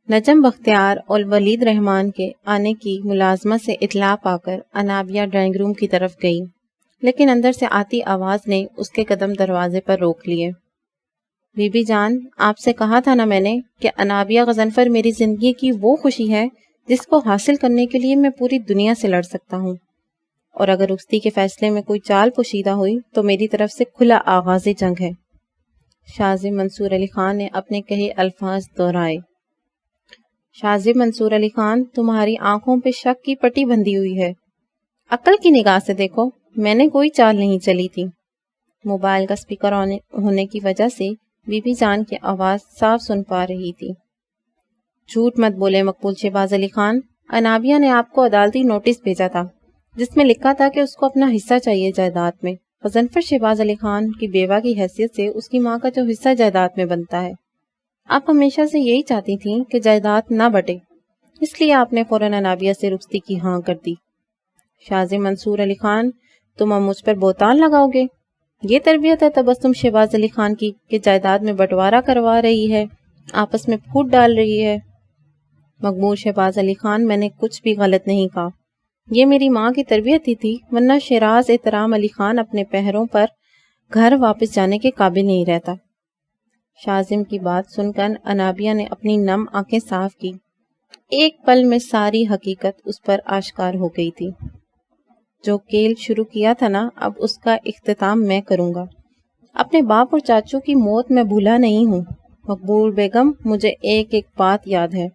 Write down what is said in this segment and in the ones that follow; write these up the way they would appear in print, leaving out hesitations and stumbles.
نجم بختیار اور ولید رحمان کے آنے کی ملازمت سے اطلاع پا کر انابیہ ڈرائنگ روم کی طرف گئی، لیکن اندر سے آتی آواز نے اس کے قدم دروازے پر روک لیے۔ بی بی جان، آپ سے کہا تھا نا میں نے کہ انابیہ غضنفر میری زندگی کی وہ خوشی ہے جس کو حاصل کرنے کے لیے میں پوری دنیا سے لڑ سکتا ہوں، اور اگر رخصتی کے فیصلے میں کوئی چال پوشیدہ ہوئی تو میری طرف سے کھلا آغاز جنگ ہے۔ شاذب منصور علی خان نے اپنے کہے الفاظ دہرائے۔ شاذب منصور علی خان، تمہاری آنکھوں پہ شک کی پٹی بندھی ہوئی ہے، عقل کی نگاہ سے دیکھو، میں نے کوئی چال نہیں چلی تھی۔ موبائل کا سپیکر ہونے کی وجہ سے بی بی جان کی آواز صاف سن پا رہی تھی۔ جھوٹ مت بولے مقبول شہباز علی خان، انابیہ نے آپ کو عدالتی نوٹس بھیجا تھا جس میں لکھا تھا کہ اس کو اپنا حصہ چاہیے جائیداد میں۔ غضنفر شہباز علی خان کی بیوہ کی حیثیت سے اس کی ماں کا جو حصہ جائیداد میں بنتا ہے، آپ ہمیشہ سے یہی چاہتی تھیں کہ جائیداد نہ بٹے، اس لیے آپ نے فوراً انابیہ سے رخصتی کی ہاں کر دی۔ شاذب منصور علی خان، تم اب مجھ پر بہتان لگاؤ گے؟ یہ تربیت ہے تبسم شہباز علی خان کی کہ جائیداد میں بٹوارا کروا رہی ہے، آپس میں پھوٹ ڈال رہی ہے؟ مقبول شہباز علی خان، میں نے کچھ بھی غلط نہیں کہا، یہ میری ماں کی تربیت ہی تھی، ورنہ شیراز احترام علی خان اپنے پیروں پر گھر واپس جانے کے قابل نہیں رہتا۔ شاذب کی بات سن کر انابیہ نے اپنی نم آنکھیں صاف کی۔ ایک پل میں ساری حقیقت اس پر آشکار ہو گئی تھی۔ جو کھیل شروع کیا تھا نا، اب اس کا اختتام میں کروں گا۔ اپنے باپ اور چاچو کی موت میں بھولا نہیں ہوں مقبول بیگم، مجھے ایک ایک بات یاد ہے۔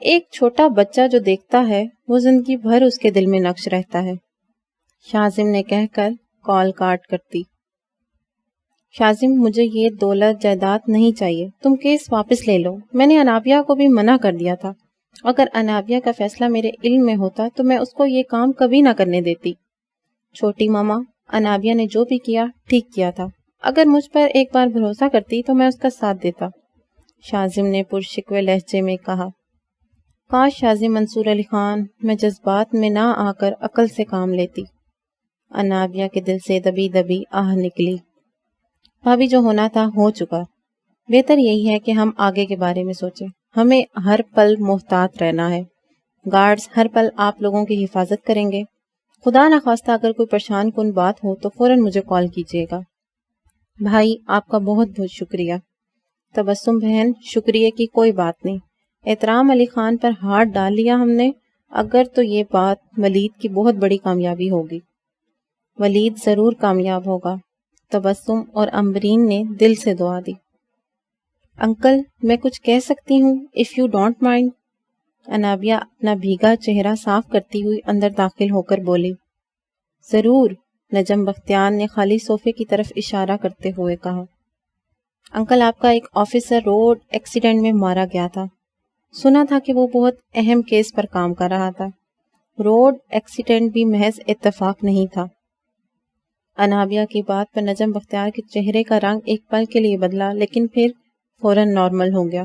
ایک چھوٹا بچہ جو دیکھتا ہے وہ زندگی بھر اس کے دل میں نقش رہتا ہے۔ شاذب نے کہہ کر کال کاٹ کر دی۔ شاذب، مجھے یہ دولت جائیداد نہیں چاہیے، تم کیس واپس لے لو، میں نے انابیہ کو بھی منع کر دیا تھا، اگر انابیہ کا فیصلہ میرے علم میں ہوتا تو میں اس کو یہ کام کبھی نہ کرنے دیتی۔ چھوٹی ماما، انابیہ نے جو بھی کیا ٹھیک کیا تھا، اگر مجھ پر ایک بار بھروسہ کرتی تو میں اس کا ساتھ دیتا۔ شاذب نے پرشکوے لہجے میں کہا۔ کاش شاذب منصور علی خان، میں جذبات میں نہ آ کر عقل سے کام لیتی۔ انابیہ کے دل سے دبی دبی آہ نکلی۔ بھابھی، جو ہونا تھا ہو چکا، بہتر یہی ہے کہ ہم آگے کے بارے میں سوچیں، ہمیں ہر پل محتاط رہنا ہے، گارڈز ہر پل آپ لوگوں کی حفاظت کریں گے، خدا نخواستہ اگر کوئی پریشان کن بات ہو تو فوراً مجھے کال کیجیے گا۔ بھائی، آپ کا بہت بہت شکریہ۔ تبسم بہن، شکریہ کی کوئی بات نہیں، احترام علی خان پر ہاتھ ڈال لیا ہم نے، اگر تو یہ بات ولید کی بہت بڑی کامیابی ہوگی۔ ولید ضرور کامیاب ہوگا، تبسم اور امبرین نے دل سے دعا دی۔ انکل، میں کچھ کہہ سکتی ہوں if you don't mind? Anabia اپنا بھیگا چہرہ صاف کرتی ہوئی اندر داخل ہو کر بولی۔ ضرور، نجم بختیار نے خالی صوفے کی طرف اشارہ کرتے ہوئے کہا۔ انکل، آپ کا ایک آفیسر روڈ ایکسیڈنٹ میں مارا گیا تھا، سنا تھا کہ وہ بہت اہم کیس پر کام کر رہا تھا۔ روڈ ایکسیڈنٹ بھی محض اتفاق نہیں تھا۔ انابیہ کی بات پر نجم بختیار کے چہرے کا رنگ ایک پل کے لیے بدلا، لیکن پھر فوراً نارمل ہو گیا۔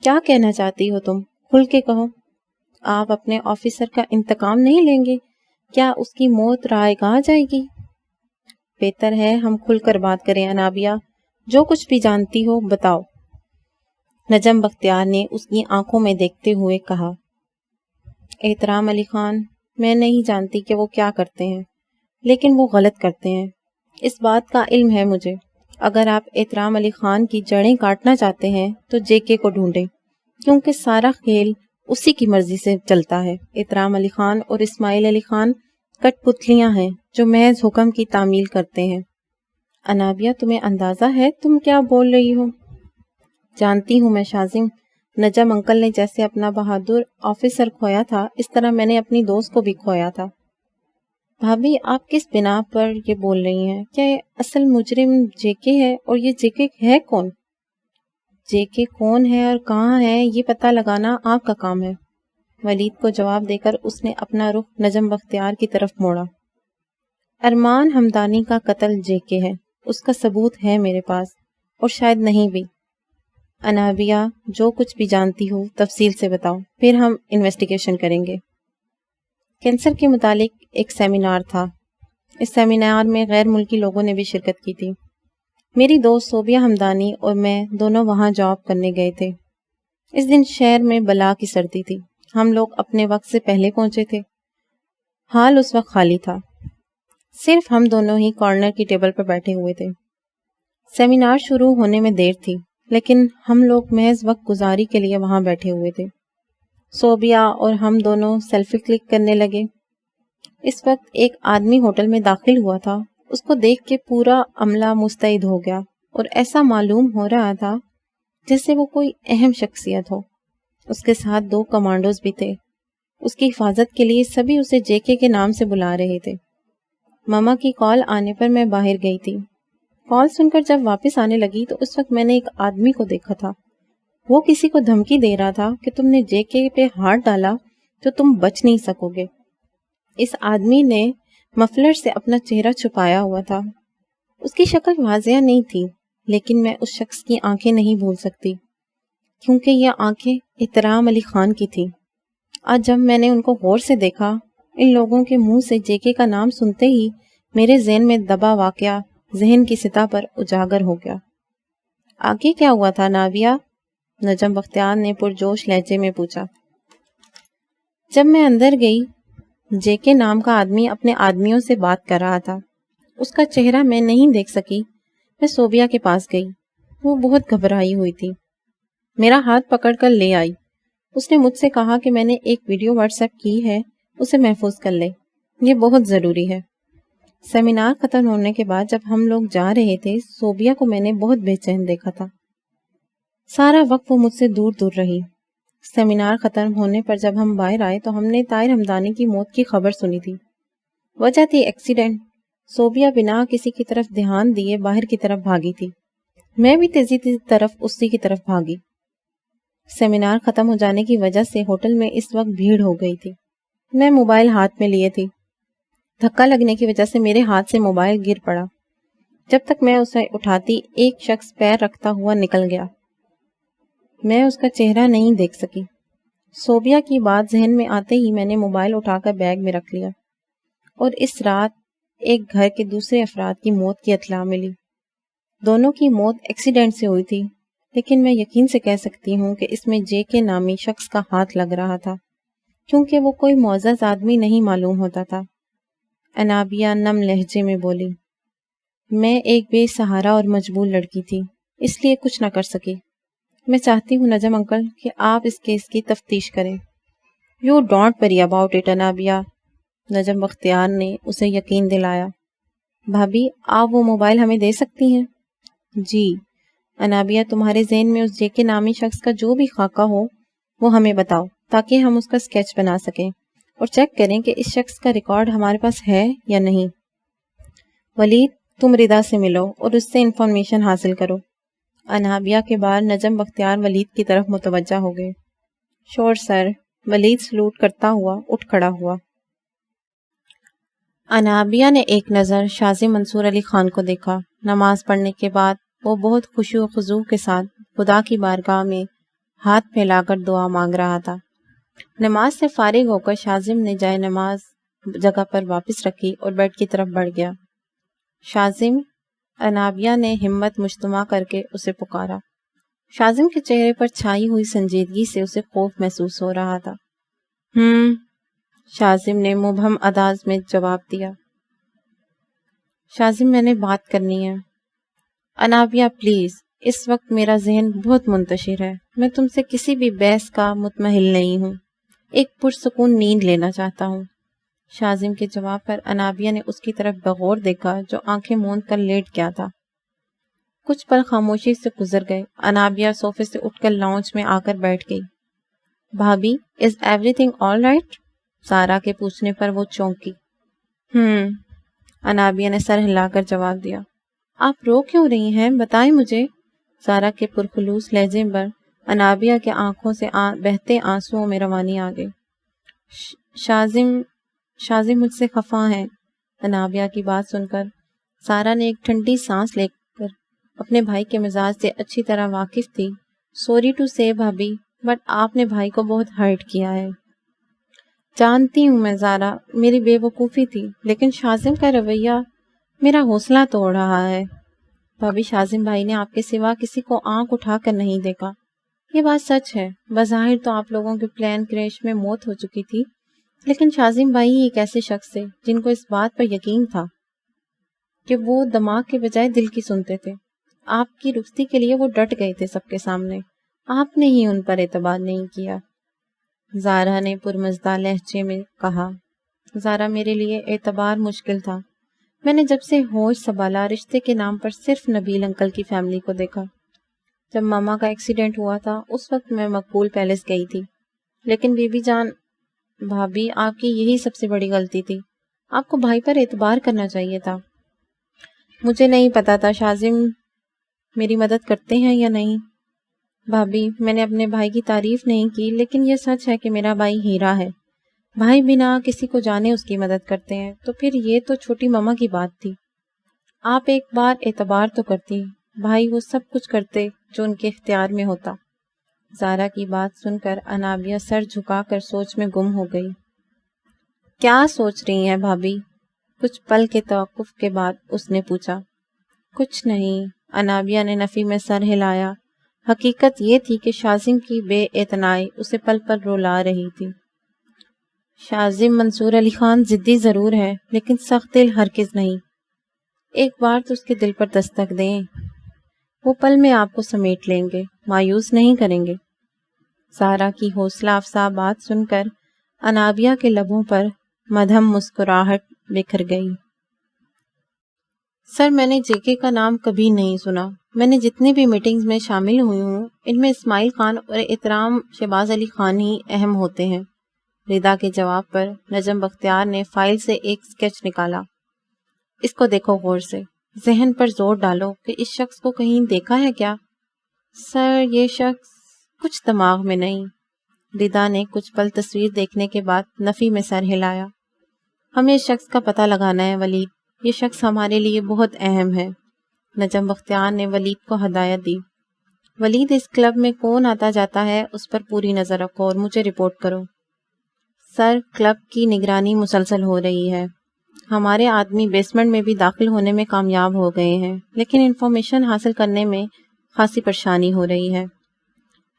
کیا کہنا چاہتی ہو تم؟ کھل کے کہو۔ آپ اپنے آفیسر کا انتقام نہیں لیں گے؟ کیا اس کی موت رائے گاہ جائے گی؟ بہتر ہے ہم کھل کر بات کریں انابیہ، جو کچھ بھی جانتی ہو بتاؤ۔ نجم بختیار نے اس کی آنکھوں میں دیکھتے ہوئے کہا۔ احترام علی خان، میں نہیں جانتی کہ وہ کیا کرتے ہیں، لیکن وہ غلط کرتے ہیں، اس بات کا علم ہے مجھے۔ اگر آپ احترام علی خان کی جڑیں کاٹنا چاہتے ہیں تو جے کے کو ڈھونڈیں، کیونکہ سارا کھیل اسی کی مرضی سے چلتا ہے۔ احترام علی خان اور اسماعیل علی خان کٹ پتلیاں ہیں جو محض حکم کی تعمیل کرتے ہیں۔ انابیہ، تمہیں اندازہ ہے تم کیا بول رہی ہو؟ جانتی ہوں میں شاذب، نجم انکل نے جیسے اپنا بہادر آفیسر کھویا تھا، اس طرح میں نے اپنی دوست کو بھی کھویا تھا۔ بھابھی، آپ کس بنا پر یہ بول رہی ہیں؟ کیا اصل مجرم جے کے ہے؟ اور یہ جے کے ہے کون؟ جے کے کون ہے اور کہاں ہے یہ پتہ لگانا آپ کا کام ہے۔ ولید کو جواب دے کر اس نے اپنا رخ نجم بختیار کی طرف موڑا۔ ارمان ہمدانی کا قتل جے کے ہے، اس کا ثبوت ہے میرے پاس، اور شاید نہیں بھی۔ انابیہ، جو کچھ بھی جانتی ہو تفصیل سے بتاؤ، پھر ہم انویسٹیگیشن کریں گے۔ کینسر کے متعلق ایک سیمینار تھا، اس سیمینار میں غیر ملکی لوگوں نے بھی شرکت کی تھی۔ میری دوست صوبیہ ہمدانی اور میں دونوں وہاں جاب کرنے گئے تھے۔ اس دن شہر میں بلا کی سردی تھی. ہم لوگ اپنے وقت سے پہلے پہنچے تھے. ہال اس وقت خالی تھا. صرف ہم دونوں ہی کارنر کی ٹیبل پر بیٹھے ہوئے تھے. سیمینار شروع ہونے میں دیر تھی لیکن ہم لوگ محض وقت گزاری کے لیے وہاں بیٹھے ہوئے تھے. صوبیہ اور ہم دونوں سیلفی کلک کرنے لگے. اس وقت ایک آدمی ہوٹل میں داخل ہوا تھا. اس کو دیکھ کے پورا عملہ مستعد ہو گیا اور ایسا معلوم ہو رہا تھا جیسے وہ کوئی اہم شخصیت ہو. اس کے ساتھ 2 کمانڈوز بھی تھے. اس کی حفاظت کے لیے سبھی اسے جے کے نام سے بلا رہے تھے. ماما کی کال آنے پر میں باہر گئی تھی. کال سن کر جب واپس آنے لگی تو اس وقت میں نے ایک آدمی کو دیکھا تھا. وہ کسی کو دھمکی دے رہا تھا کہ تم نے جے کے پہ ہاتھ ڈالا تو تم بچ نہیں سکو گے. اس آدمی نے مفلر سے اپنا چہرہ چھپایا ہوا تھا. اس کی شکل واضح نہیں تھی لیکن میں اس شخص کی آنکھیں نہیں بھول سکتی کیونکہ یہ آنکھیں احترام علی خان کی تھی. آج جب میں نے ان کو غور سے دیکھا ان لوگوں کے منہ سے جے کے کا نام سنتے ہی میرے ذہن میں دبا واقعہ ذہن کی سطح پر اجاگر ہو گیا. آگے کیا ہوا تھا ناویہ؟ نجم بختیار نے پرجوش لہجے میں پوچھا. جب میں اندر گئی جے کے نام کا آدمی اپنے آدمیوں سے بات کر رہا تھا. اس کا چہرہ میں نہیں دیکھ سکی. میں صوبیہ کے پاس گئی. وہ بہت گھبرائی ہوئی تھی. میرا ہاتھ پکڑ کر لے آئی. اس نے مجھ سے کہا کہ میں نے ایک ویڈیو واٹس ایپ کی ہے اسے محفوظ کر لے. یہ بہت ضروری ہے. سیمینار ختم ہونے کے بعد جب ہم لوگ جا رہے تھے صوبیہ کو میں نے بہت بے چین دیکھا تھا. سارا وقت وہ مجھ سے دور دور رہی. سیمینار ختم ہونے پر جب ہم باہر آئے تو ہم نے طاہر حمدانی کی موت کی خبر سنی تھی. وجہ تھی ایکسیڈنٹ. صوبیہ بنا کسی کی طرف دھیان دیے باہر کی طرف بھاگی تھی. میں بھی تیزی طرف اسی کی طرف بھاگی. سیمینار ختم ہو جانے کی وجہ سے ہوٹل میں اس وقت بھیڑ ہو گئی تھی. میں موبائل ہاتھ میں لیے تھی. دھکا لگنے کی وجہ سے میرے ہاتھ سے موبائل گر پڑا. جب تک میں اسے اٹھاتی ایک شخص پیر رکھتا ہوا نکل گیا. میں اس کا چہرہ نہیں دیکھ سکی. صوبیہ کی بات ذہن میں آتے ہی میں نے موبائل اٹھا کر بیگ میں رکھ لیا اور اس رات ایک گھر کے دوسرے افراد کی موت کی اطلاع ملی. دونوں کی موت ایکسیڈنٹ سے ہوئی تھی لیکن میں یقین سے کہہ سکتی ہوں کہ اس میں جے کے نامی شخص کا ہاتھ لگ رہا تھا کیونکہ وہ کوئی معزز آدمی نہیں معلوم ہوتا تھا. انابیہ نم لہجے میں بولی. میں ایک بے سہارا اور مجبور لڑکی تھی اس لیے کچھ نہ کر سکی. میں چاہتی ہوں نجم انکل کہ آپ اس کیس کی تفتیش کریں. You don't worry about it Anabia. Najam Bakhtiar نے اسے یقین دلایا. بھابھی آپ وہ موبائل ہمیں دے سکتی ہیں؟ جی. انابیہ تمہارے ذہن میں اس جے کے نامی شخص کا جو بھی خاکہ ہو وہ ہمیں بتاؤ تاکہ ہم اس کا اسکیچ بنا سکیں اور چیک کریں کہ اس شخص کا ریکارڈ ہمارے پاس ہے یا نہیں. ولید تم ردا سے ملو اور اس سے انفارمیشن حاصل کرو. انابیہ کے بعد نجم بختیار ولید کی طرف متوجہ ہو گئے. شور سر. ولید سلوٹ کرتا ہوا اٹھ کھڑا ہوا. انابیہ نے ایک نظر شازی منصور علی خان کو دیکھا. نماز پڑھنے کے بعد وہ بہت خشوع و خضوع کے ساتھ خدا کی بارگاہ میں ہاتھ پھیلا کر دعا مانگ رہا تھا. نماز سے فارغ ہو کر شازم نے جائے نماز جگہ پر واپس رکھی اور بیڈ کی طرف بڑھ گیا. شازم. انابیہ نے ہمت مجتمع کر کے اسے پکارا. شازم کے چہرے پر چھائی ہوئی سنجیدگی سے اسے خوف محسوس ہو رہا تھا. شازم نے مبہم انداز میں جواب دیا. شازم میں نے بات کرنی ہے. انابیہ پلیز. اس وقت میرا ذہن بہت منتشر ہے. میں تم سے کسی بھی بحث کا متمحل نہیں ہوں. ایک پرسکون نیند لینا چاہتا ہوں. شازم کے جواب پر انابیہ نے اس کی طرف بغور دیکھا جو آنکھیں موند کر لیٹ گیا تھا. کچھ پل خاموشی سے گزر گئے. انابیہ صوفے سے اٹھ کر لاؤنج میں آ کر بیٹھ گئی. بھابھی از ایوری تھنگ آل رائٹ؟ سارا کے پوچھنے پر وہ چونکی. انابیہ نے سر ہلا کر جواب دیا. آپ رو کیوں رہی ہیں بتائیں مجھے. سارا کے پرخلوص لہجے پر انابیہ کے آنکھوں سے بہتے آنسوؤں میں روانی آ گئی. شازم مجھ سے خفا ہیں. انابیہ کی بات سن کر سارا نے ایک ٹھنڈی سانس لے کر اپنے بھائی کے مزاج سے اچھی طرح واقف تھی. سوری ٹو سے بھابھی بٹ آپ نے بھائی کو بہت ہرٹ کیا ہے. جانتی ہوں میں زارا میری بے وقوفی تھی لیکن شازم کا رویہ میرا حوصلہ توڑ رہا ہے. بھابھی شازم بھائی نے آپ کے سوا کسی کو آنکھ اٹھا کر نہیں دیکھا. یہ بات سچ ہے، بظاہر تو آپ لوگوں کے پلین کریش میں موت ہو چکی تھی، لیکن شاذم بھائی ہی ایک ایسے شخص تھے جن کو اس بات پر یقین تھا کہ وہ دماغ کے بجائے دل کی سنتے تھے۔ آپ کی رخصتی کے لیے وہ ڈٹ گئے تھے سب کے سامنے، آپ نے ہی ان پر اعتبار نہیں کیا۔ زارا نے پرمزدہ لہجے میں کہا، زارا میرے لیے اعتبار مشکل تھا۔ میں نے جب سے ہوش سنبھالا رشتے کے نام پر صرف نبیل انکل کی فیملی کو دیکھا۔ جب ماما کا ایکسیڈنٹ ہوا تھا اس وقت میں مقبول پیلس گئی تھی، لیکن بی بی جان، بھابھی آپ کی یہی سب سے بڑی غلطی تھی، آپ کو بھائی پر اعتبار کرنا چاہیے تھا۔ مجھے نہیں پتا تھا شاذم میری مدد کرتے ہیں یا نہیں۔ بھابھی، میں نے اپنے بھائی کی تعریف نہیں کی، لیکن یہ سچ ہے کہ میرا بھائی ہیرا ہے۔ بھائی بنا کسی کو جانے اس کی مدد کرتے ہیں، تو پھر یہ تو چھوٹی ماما کی بات تھی۔ آپ ایک بار اعتبار تو کرتی، بھائی وہ سب کچھ کرتے جو ان کے اختیار میں ہوتا۔ زارا کی بات سن کر انابیہ سر جھکا کر سوچ میں گم ہو گئی۔ کیا سوچ رہی ہیں بھابھی؟ کچھ پل کے توقف کے بعد اس نے پوچھا۔ کچھ نہیں، انابیہ نے نفی میں سر ہلایا۔ حقیقت یہ تھی کہ شاذم کی بے اعتنائی اسے پل پل رلا رہی تھی۔ شاذم منصور علی خان ضدی ضرور ہے، لیکن سخت دل ہرگز نہیں۔ ایک بار تو اس کے دل پر دستک دیں، وہ پل میں آپ کو سمیٹ لیں گے، مایوس نہیں کریں گے۔ زارا کی حوصلہ افزا بات سن کر انابیہ کے لبوں پر مدھم مسکراہٹ بکھر گئی۔ سر، میں نے جے کے کا نام کبھی نہیں سنا۔ میں نے جتنی بھی میٹنگز میں شامل ہوئی ہوں ان میں اسماعیل خان اور احترام شہباز علی خان ہی اہم ہوتے ہیں۔ ردا کے جواب پر نجم بختیار نے فائل سے ایک اسکیچ نکالا۔ اس کو دیکھو غور سے، ذہن پر زور ڈالو کہ اس شخص کو کہیں دیکھا ہے کیا؟ سر، یہ شخص کچھ دماغ میں نہیں۔ ردا نے کچھ پل تصویر دیکھنے کے بعد نفی میں سر ہلایا۔ ہمیں اس شخص کا پتہ لگانا ہے ولید، یہ شخص ہمارے لیے بہت اہم ہے۔ نجم بختیار نے ولید کو ہدایت دی۔ ولید، اس کلب میں کون آتا جاتا ہے اس پر پوری نظر رکھو اور مجھے رپورٹ کرو۔ سر، کلب کی نگرانی مسلسل ہو رہی ہے۔ ہمارے آدمی بیسمنٹ میں بھی داخل ہونے میں کامیاب ہو گئے ہیں، لیکن انفارمیشن حاصل کرنے میں خاصی پریشانی ہو رہی ہے۔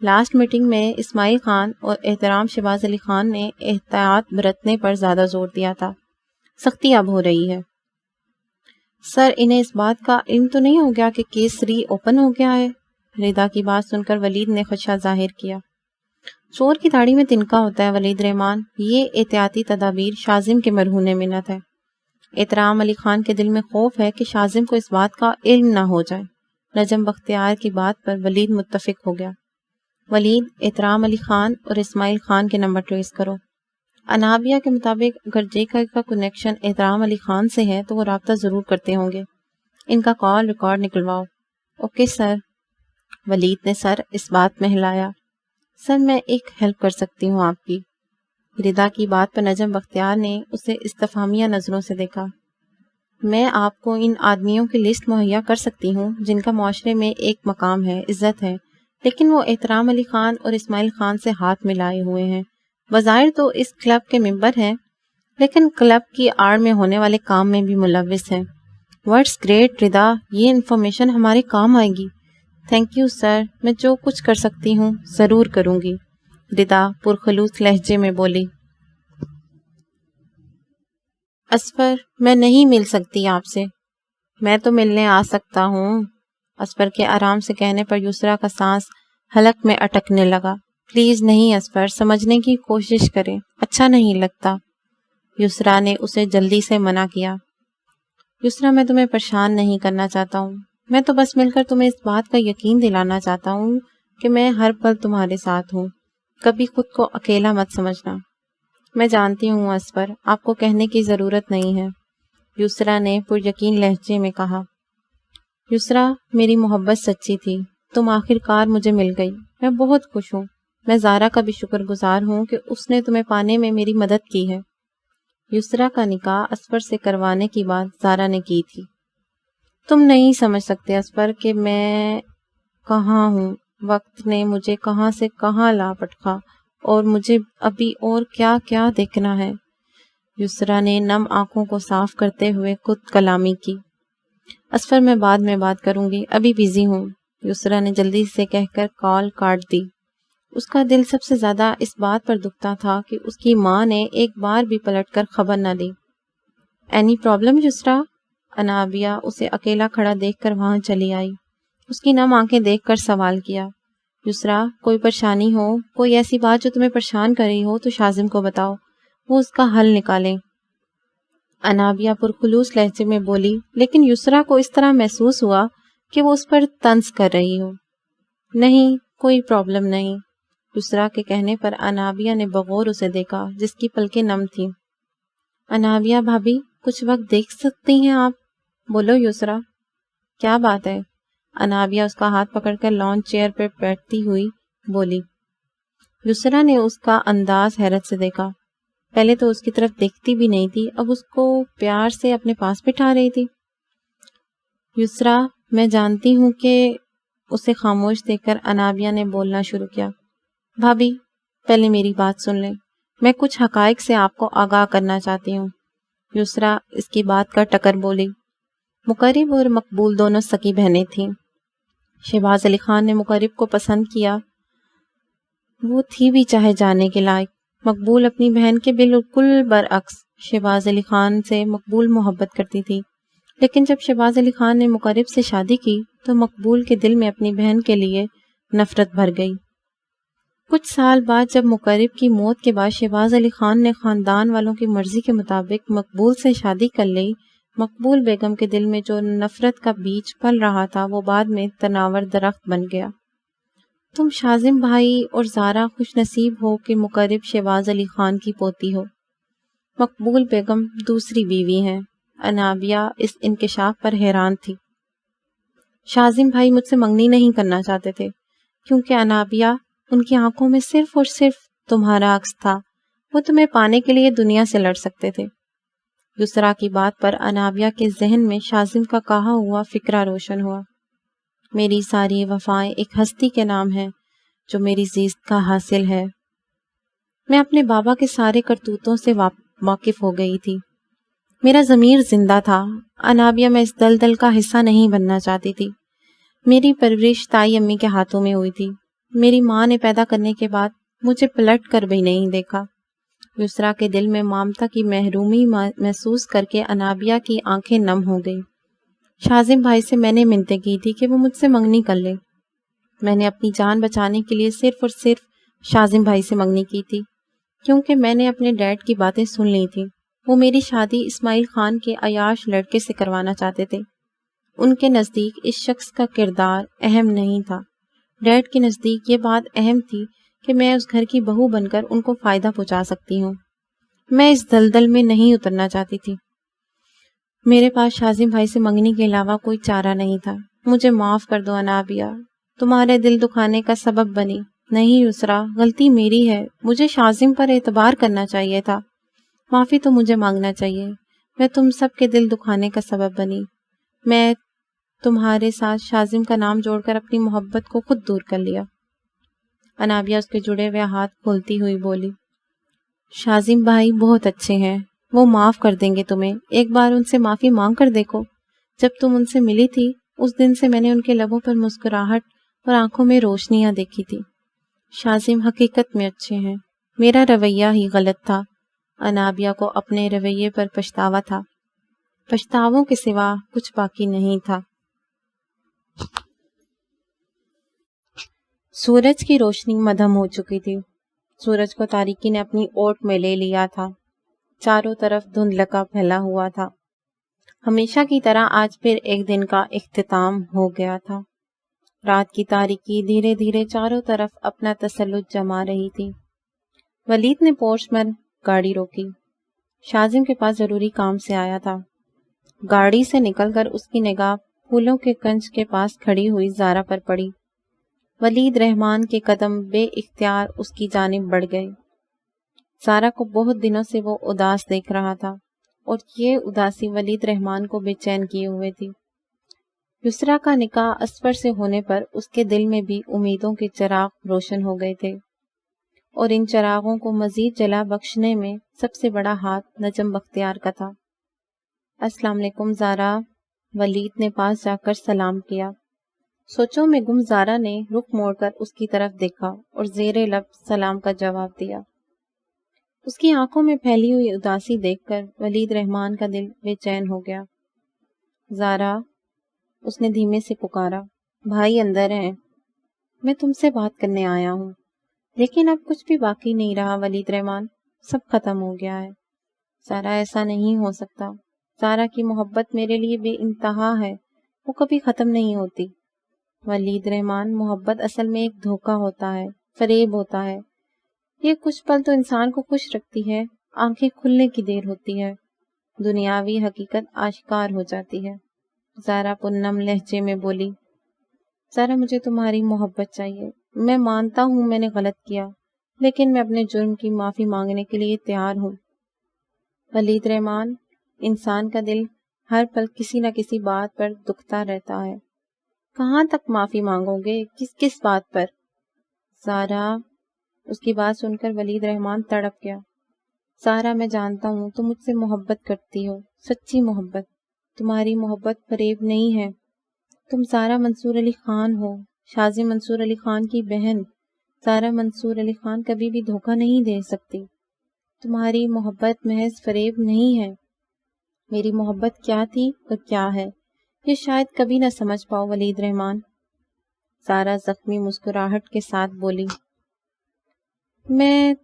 لاسٹ میٹنگ میں اسماعیل خان اور احترام شہباز علی خان نے احتیاط برتنے پر زیادہ زور دیا تھا، سختی اب ہو رہی ہے۔ سر، انہیں اس بات کا علم تو نہیں ہو گیا کہ کیس ری اوپن ہو گیا ہے؟ ردا کی بات سن کر ولید نے خدشہ ظاہر کیا۔ چور کی داڑھی میں تنکا ہوتا ہے ولید رحمان، یہ احتیاطی تدابیر شاذم کے مرہون منت ہے۔ احترام علی خان کے دل میں خوف ہے کہ شاذم کو اس بات کا علم نہ ہو جائے۔ نجم بختیار کی بات پر ولید متفق ہو گیا۔ ولید، احترام علی خان اور اسماعیل خان کے نمبر ٹریس کرو۔ انابیہ کے مطابق اگر جے کا کنیکشن احترام علی خان سے ہے تو وہ رابطہ ضرور کرتے ہوں گے۔ ان کا کال ریکارڈ نکلواؤ۔ Okay sir. ولید نے سر اس بات میں ہلایا۔ سر، میں ایک ہیلپ کر سکتی ہوں آپ کی۔ ردا کی بات پر نجم بختیار نے اسے استفہامیہ نظروں سے دیکھا۔ میں آپ کو ان آدمیوں کی لسٹ مہیا کر سکتی ہوں جن کا معاشرے میں ایک مقام ہے، عزت ہے، لیکن وہ احترام علی خان اور اسماعیل خان سے ہاتھ ملائے ہوئے ہیں۔ بظاہر تو اس کلب کے ممبر ہیں، لیکن کلب کی آڑ میں ہونے والے کام میں بھی ملوث ہیں۔ ورڈز گریٹ ردا، یہ انفارمیشن ہمارے کام آئے گی۔ تھینک یو سر، میں جو کچھ کر سکتی ہوں ضرور کروں گی، ردا پرخلوص لہجے میں بولی۔ اسفر، میں نہیں مل سکتی آپ سے۔ میں تو ملنے آ سکتا ہوں۔ اسفر کے آرام سے کہنے پر یسرا کا سانس حلق میں اٹکنے لگا۔ پلیز نہیں اسفر، سمجھنے کی کوشش کریں، اچھا نہیں لگتا۔ یسرا نے اسے جلدی سے منع کیا۔ یسرا، میں تمہیں پریشان نہیں کرنا چاہتا ہوں، میں تو بس مل کر تمہیں اس بات کا یقین دلانا چاہتا ہوں کہ میں ہر پل تمہارے ساتھ ہوں، کبھی خود کو اکیلا مت سمجھنا۔ میں جانتی ہوں اسفر، آپ کو کہنے کی ضرورت نہیں ہے، یسرا نے پر یقین لہجے میں کہا۔ یسرا، میری محبت سچی تھی، تم آخر کار مجھے مل گئی، میں بہت خوش ہوں۔ میں زارا کا بھی شکر گزار ہوں کہ اس نے تمہیں پانے میں میری مدد کی ہے۔ یسرا کا نکاح اسفر سے کروانے کی بات زارا نے کی تھی۔ تم نہیں سمجھ سکتے اسفر کہ میں کہاں ہوں، وقت نے مجھے کہاں سے کہاں لا پٹکا اور مجھے ابھی اور کیا کیا دیکھنا ہے۔ یسرا نے نم آنکھوں کو صاف کرتے ہوئے خود کلامی کی۔ اسفر، میں بعد میں بات کروں گی، ابھی بیزی ہوں، یسرا نے جلدی سے کہہ کر کال کاٹ دی۔ اس کا دل سب سے زیادہ اس بات پر دکھتا تھا کہ اس کی ماں نے ایک بار بھی پلٹ کر خبر نہ لی۔ Any problem Yusra? انابیہ اسے اکیلا کھڑا دیکھ کر وہاں چلی آئی۔ اس کی نم آنکھیں دیکھ کر سوال کیا، یسریٰ کوئی پریشانی ہو، کوئی ایسی بات جو تمہیں پریشان کر رہی ہو تو شاذم کو بتاؤ، وہ اس کا حل نکالیں۔ انابیہ پرخلوص لہجے میں بولی، لیکن یسریٰ کو اس طرح محسوس ہوا کہ وہ اس پر طنز کر رہی ہو۔ نہیں، کوئی پرابلم نہیں۔ یسریٰ کے کہنے پر انابیہ نے بغور اسے دیکھا جس کی پلکیں نم تھیں۔ انابیہ بھابھی کچھ وقت دیکھ سکتی ہیں آپ؟ بولو یسریٰ، کیا بات ہے؟ انابیہ اس کا ہاتھ پکڑ کر لان چیئر پر بیٹھتی ہوئی بولی۔ یسریٰ نے اس کا انداز حیرت سے دیکھا۔ پہلے تو اس کی طرف دیکھتی بھی نہیں تھی، اب اس کو پیار سے اپنے پاس بٹھا رہی تھی۔ یسریٰ میں جانتی ہوں کہ اسے خاموش دیکھ کر انابیہ نے بولنا شروع کیا۔ بھابھی پہلے میری بات سن لیں، میں کچھ حقائق سے آپ کو آگاہ کرنا چاہتی ہوں۔ یسریٰ اس کی بات کا ٹکر بولی۔ مقرب اور مقبول دونوں سکی بہنیں تھیں۔ شہباز علی خان نے مقرب کو پسند کیا، وہ تھی بھی چاہے جانے کے لائق۔ مقبول اپنی بہن کے بالکل برعکس شہباز علی خان سے مقبول محبت کرتی تھی، لیکن جب شہباز علی خان نے مقرب سے شادی کی تو مقبول کے دل میں اپنی بہن کے لیے نفرت بھر گئی۔ کچھ سال بعد جب مقرب کی موت کے بعد شہباز علی خان نے خاندان والوں کی مرضی کے مطابق مقبول سے شادی کر لی، مقبول بیگم کے دل میں جو نفرت کا بیج پل رہا تھا وہ بعد میں تناور درخت بن گیا۔ تم شاذم بھائی اور زارا خوش نصیب ہو کہ مقرب شہباز علی خان کی پوتی ہو۔ مقبول بیگم دوسری بیوی ہیں۔ انابیہ اس انکشاف پر حیران تھی۔ شاذم بھائی مجھ سے منگنی نہیں کرنا چاہتے تھے کیونکہ انابیہ ان کی آنکھوں میں صرف اور صرف تمہارا عکس تھا، وہ تمہیں پانے کے لیے دنیا سے لڑ سکتے تھے۔ یسریٰ کی بات پر انابیہ کے ذہن میں شاذم کا کہا ہوا فکرہ روشن ہوا۔ میری ساری وفائیں ایک ہستی کے نام ہیں جو میری زیست کا حاصل ہے۔ میں اپنے بابا کے سارے کرتوتوں سے واقف ہو گئی تھی۔ میرا ضمیر زندہ تھا۔ انابیہ میں اس دلدل کا حصہ نہیں بننا چاہتی تھی۔ میری پرورش تائی امی کے ہاتھوں میں ہوئی تھی۔ میری ماں نے پیدا کرنے کے بعد مجھے پلٹ کر بھی نہیں دیکھا۔ یسریٰ کے دل میں مامتا کی محرومی محسوس کر کے انابیہ کی آنکھیں نم ہو گئی۔ شاذم بھائی سے میں نے منتیں کی تھی کہ وہ مجھ سے منگنی کر لے۔ میں نے اپنی جان بچانے کے لیے صرف اور صرف شاذم بھائی سے منگنی کی تھی، کیونکہ میں نے اپنے ڈیڈ کی باتیں سن لی تھیں۔ وہ میری شادی اسماعیل خان کے عیاش لڑکے سے کروانا چاہتے تھے۔ ان کے نزدیک اس شخص کا کردار اہم نہیں تھا، ڈیڈ کے نزدیک یہ بات اہم تھی کہ میں اس گھر کی بہو بن کر ان کو فائدہ پہنچا سکتی ہوں۔ میں اس دلدل میں نہیں اترنا چاہتی تھی۔ میرے پاس شاذم بھائی سے منگنی کے علاوہ کوئی چارہ نہیں تھا۔ مجھے معاف کر دو انابیہ، تمہارے دل دکھانے کا سبب بنی۔ نہیں یسریٰ، غلطی میری ہے، مجھے شاذم پر اعتبار کرنا چاہیے تھا، معافی تو مجھے مانگنا چاہیے۔ میں تم سب کے دل دکھانے کا سبب بنی۔ میں تمہارے ساتھ شاذم کا نام جوڑ کر اپنی محبت کو خود دور کر لیا۔ انابیہ اس کے جڑے ہوئے ہاتھ کھولتی ہوئی بولی، شاذم بھائی بہت اچھے ہیں، وہ معاف کر دیں گے تمہیں، ایک بار ان سے معافی مانگ کر دیکھو۔ جب تم ان سے ملی تھی اس دن سے میں نے ان کے لبوں پر مسکراہٹ اور آنکھوں میں روشنیاں دیکھی تھی۔ شاذم حقیقت میں اچھے ہیں، میرا رویہ ہی غلط تھا۔ انابیہ کو اپنے رویے پر پچھتاوا تھا، پچھتاووں کے سوا کچھ باقی نہیں تھا۔ سورج کی روشنی مدھم ہو چکی تھی۔ سورج کو تاریکی نے اپنی اوٹ میں لے لیا تھا، چاروں طرف دھندلکا پھیلا ہوا تھا۔ ہمیشہ کی طرح آج پھر ایک دن کا اختتام ہو گیا تھا۔ رات کی تاریکی دھیرے دھیرے چاروں طرف اپنا تسلط جما رہی تھی۔ ولید نے پورچ پر گاڑی روکی۔ شاذم کے پاس ضروری کام سے آیا تھا۔ گاڑی سے نکل کر اس کی نگاہ پھولوں کے کنج کے پاس کھڑی ہوئی زارا پر پڑی۔ ولید رحمان کے قدم بے اختیار اس کی جانب بڑھ گئے۔ زارا کو بہت دنوں سے وہ اداس دیکھ رہا تھا اور یہ اداسی ولید رحمان کو بے چین کیے ہوئے تھی۔ یسریٰ کا نکاح اصفر سے ہونے پر اس کے دل میں بھی امیدوں کے چراغ روشن ہو گئے تھے، اور ان چراغوں کو مزید جلا بخشنے میں سب سے بڑا ہاتھ نجم بختیار کا تھا۔ السلام علیکم زارا، ولید نے پاس جا کر سلام کیا۔ سوچوں میں گم زارا نے رخ موڑ کر اس کی طرف دیکھا اور زیر لب سلام کا جواب دیا۔ اس کی آنکھوں میں پھیلی ہوئی اداسی دیکھ کر ولید رحمان کا دل بے چین ہو گیا۔ زارا، اس نے دھیمے سے پکارا، بھائی اندر ہیں، میں تم سے بات کرنے آیا ہوں۔ لیکن اب کچھ بھی باقی نہیں رہا ولید رحمان، سب ختم ہو گیا ہے۔ زارا، ایسا نہیں ہو سکتا۔ زارا کی محبت میرے لیے بے انتہا ہے، وہ کبھی ختم نہیں ہوتی۔ ولید رحمان، محبت اصل میں ایک دھوکہ ہوتا ہے، فریب ہوتا ہے۔ یہ کچھ پل تو انسان کو خوش رکھتی ہے، آنکھیں کھلنے کی دیر ہوتی ہے، دنیاوی حقیقت آشکار ہو جاتی ہے۔ زارا پنم لہجے میں بولی، زارا مجھے تمہاری محبت چاہیے۔ میں مانتا ہوں میں نے غلط کیا، لیکن میں اپنے جرم کی معافی مانگنے کے لیے تیار ہوں۔ ولید رحمان، انسان کا دل ہر پل کسی نہ کسی بات پر دکھتا رہتا ہے۔ کہاں تک معافی مانگو گے؟ کس بات پر؟ زارا، اس کی بات سن کر ولید رحمان تڑپ گیا۔ زارا، میں جانتا ہوں تم مجھ سے محبت کرتی ہو، سچی محبت۔ تمہاری محبت فریب نہیں ہے۔ تم زارا منصور علی خان ہو، شازم منصور علی خان کی بہن۔ زارا منصور علی خان کبھی بھی دھوکہ نہیں دے سکتی۔ تمہاری محبت محض فریب نہیں ہے۔ میری محبت کیا تھی اور کیا ہے، یہ شاید کبھی نہ سمجھ پاؤ ولید رحمان۔ زارا زخمی مسکراہٹ کے ساتھ بولی، میں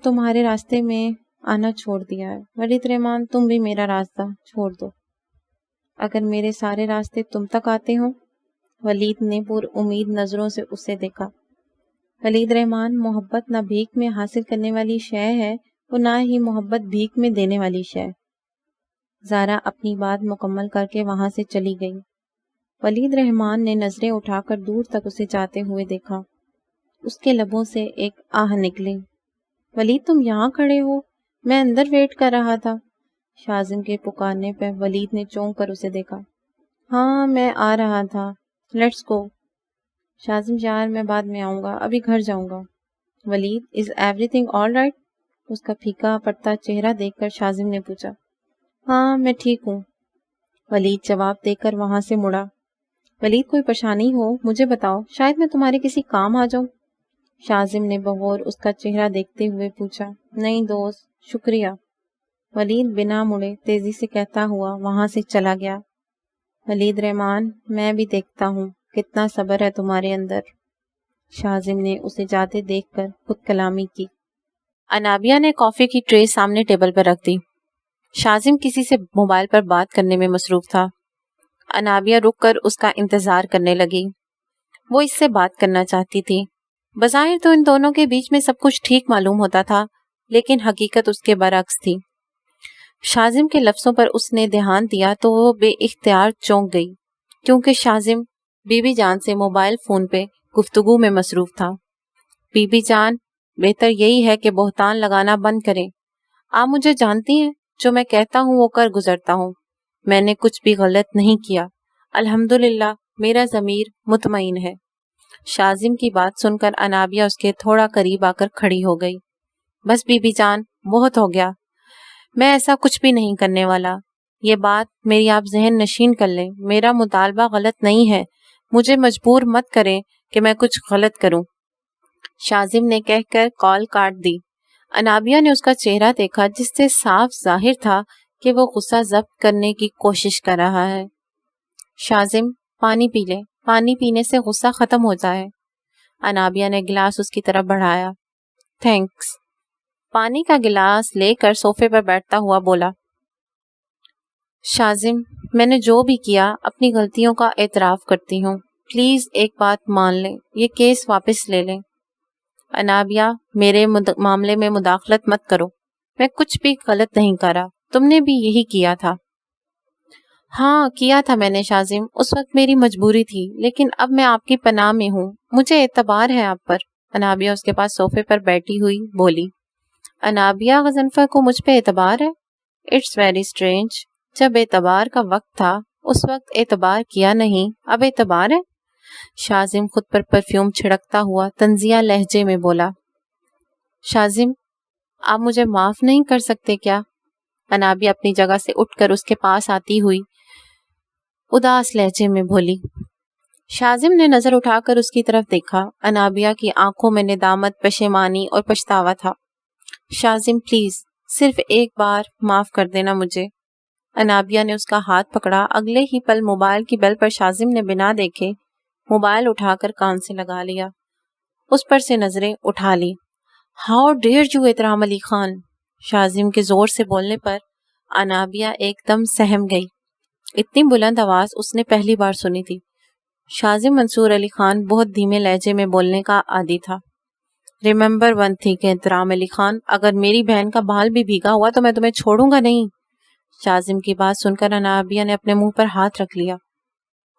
تمہارے راستے میں آنا چھوڑ دیا ہے ولید رحمان، تم بھی میرا راستہ چھوڑ دو۔ اگر میرے سارے راستے تم تک آتے ہوں؟ ولید نے پر امید نظروں سے اسے دیکھا۔ ولید رحمان، محبت نہ بھیک میں حاصل کرنے والی شے ہے اور نہ ہی محبت بھیک میں دینے والی شے۔ زارا اپنی بات مکمل کر کے وہاں سے چلی گئی۔ ولید رحمان نے نظریں اٹھا کر دور تک اسے جاتے ہوئے دیکھا۔ اس کے لبوں سے ایک آہ نکلی۔ ولید، تم یہاں کھڑے ہو؟ میں اندر ویٹ کر رہا تھا۔ شازم کے پکارنے پہ ولید نے چونک کر اسے دیکھا۔ ہاں، میں آ رہا تھا، لیٹس گو۔ شازم، یار میں بعد میں آؤں گا، ابھی گھر جاؤں گا۔ Waleed, is everything all right? اس کا پھیکا پڑتا چہرہ دیکھ کر شازم نے پوچھا۔ ہاں، میں ٹھیک ہوں، ولید جواب دے کر وہاں سے مڑا۔ ولید، کوئی پریشانی ہو مجھے بتاؤ، شاید میں تمہارے کسی کام آ جاؤں۔ شازم نے بغور اس کا چہرہ دیکھتے ہوئے پوچھا۔ نہیں دوست، شکریہ۔ ولید بنا مڑے تیزی سے کہتا ہوا وہاں سے چلا گیا۔ ولید رحمان، میں بھی دیکھتا ہوں کتنا صبر ہے تمہارے اندر۔ شازم نے اسے جاتے دیکھ کر خود کلامی کی۔ انابیہ نے کافی کی ٹرے سامنے ٹیبل پر رکھ دی۔ شازم کسی سے موبائل پر بات کرنے میں مصروف تھا۔ انابیہ رک کر اس کا انتظار کرنے لگی۔ وہ اس سے بات کرنا چاہتی تھی۔ بظاہر تو ان دونوں کے بیچ میں سب کچھ ٹھیک معلوم ہوتا تھا، لیکن حقیقت اس کے برعکس تھی۔ شازم کے لفظوں پر اس نے دھیان دیا تو وہ بے اختیار چونک گئی، کیونکہ شازم بی بی جان سے موبائل فون پہ گفتگو میں مصروف تھا۔ بی بی جان، بہتر یہی ہے کہ بہتان لگانا بند کریں۔ آپ مجھے جانتی ہیں، جو میں کہتا ہوں وہ کر گزرتا ہوں۔ میں نے کچھ بھی غلط نہیں کیا، الحمدللہ میرا ضمیر مطمئن ہے۔ شازم کی بات سن کر انابیہ اس کے تھوڑا قریب آ کر کھڑی ہو گئی۔ بس بی بی جان، بہت ہو گیا، میں ایسا کچھ بھی نہیں کرنے والا۔ یہ بات میری آپ ذہن نشین کر لیں، میرا مطالبہ غلط نہیں ہے، مجھے مجبور مت کریں کہ میں کچھ غلط کروں۔ شازم نے کہہ کر کال کاٹ دی۔ انابیہ نے اس کا چہرہ دیکھا جس سے صاف ظاہر تھا کہ وہ غصہ ضبط کرنے کی کوشش کر رہا ہے۔ شازم، پانی پی لے، پانی پینے سے غصہ ختم ہو جائے۔ انابیہ نے گلاس اس کی طرف بڑھایا۔ تھینکس۔ پانی کا گلاس لے کر صوفے پر بیٹھتا ہوا بولا۔ شازم، میں نے جو بھی کیا اپنی غلطیوں کا اعتراف کرتی ہوں، پلیز ایک بات مان لیں، یہ کیس واپس لے لیں۔ انابیہ، میرے معاملے میں مداخلت مت کرو، میں کچھ بھی غلط نہیں کرا، تم نے بھی یہی کیا تھا۔ ہاں کیا تھا میں نے شازم، اس وقت میری مجبوری تھی، لیکن اب میں آپ کی پناہ میں ہوں، مجھے اعتبار ہے آپ پر۔ انابیہ اس کے پاس صوفے پر بیٹھی ہوئی بولی۔ انابیہ، غضنفر کو مجھ پہ اعتبار ہے؟ اٹس ویری اسٹرینج، جب اعتبار کا وقت تھا اس وقت اعتبار کیا نہیں، اب اعتبار ہے؟ شازم خود پر پرفیوم چھڑکتا ہوا طنزیہ لہجے میں بولا۔ شازم، آپ مجھے معاف نہیں کر سکتے کیا؟ انابیہ اپنی جگہ سے اٹھ کر اس کے پاس آتی ہوئی اداس لہجے میں بولی۔ شازم نے نظر اٹھا کر اس کی طرف دیکھا. انابیہ کی آنکھوں میں ندامت، پشیمانی اور پچھتاوا تھا. شازم پلیز، صرف ایک بار معاف کر دینا مجھے. انابیہ نے اس کا ہاتھ پکڑا. اگلے ہی پل موبائل کی بیل پر شازم نے بنا دیکھے موبائل اٹھا کر کان سے لگا لیا. اس پر سے نظریں اٹھا لی. ہاؤ ڈیئر یو احترام علی خان. شازم کے زور سے بولنے پر انابیہ ایک دم سہم گئی. اتنی بلند آواز اس نے پہلی بار سنی تھی. شازم منصور علی خان بہت دھیمے لہجے میں بولنے کا عادی تھا. ریممبر ون تھنگ احترام علی خان، اگر میری بہن کا بال بھی بھیگا ہوا تو میں تمہیں چھوڑوں گا نہیں. شازم کی بات سن کر انابیہ نے اپنے منہ پر ہاتھ رکھ لیا.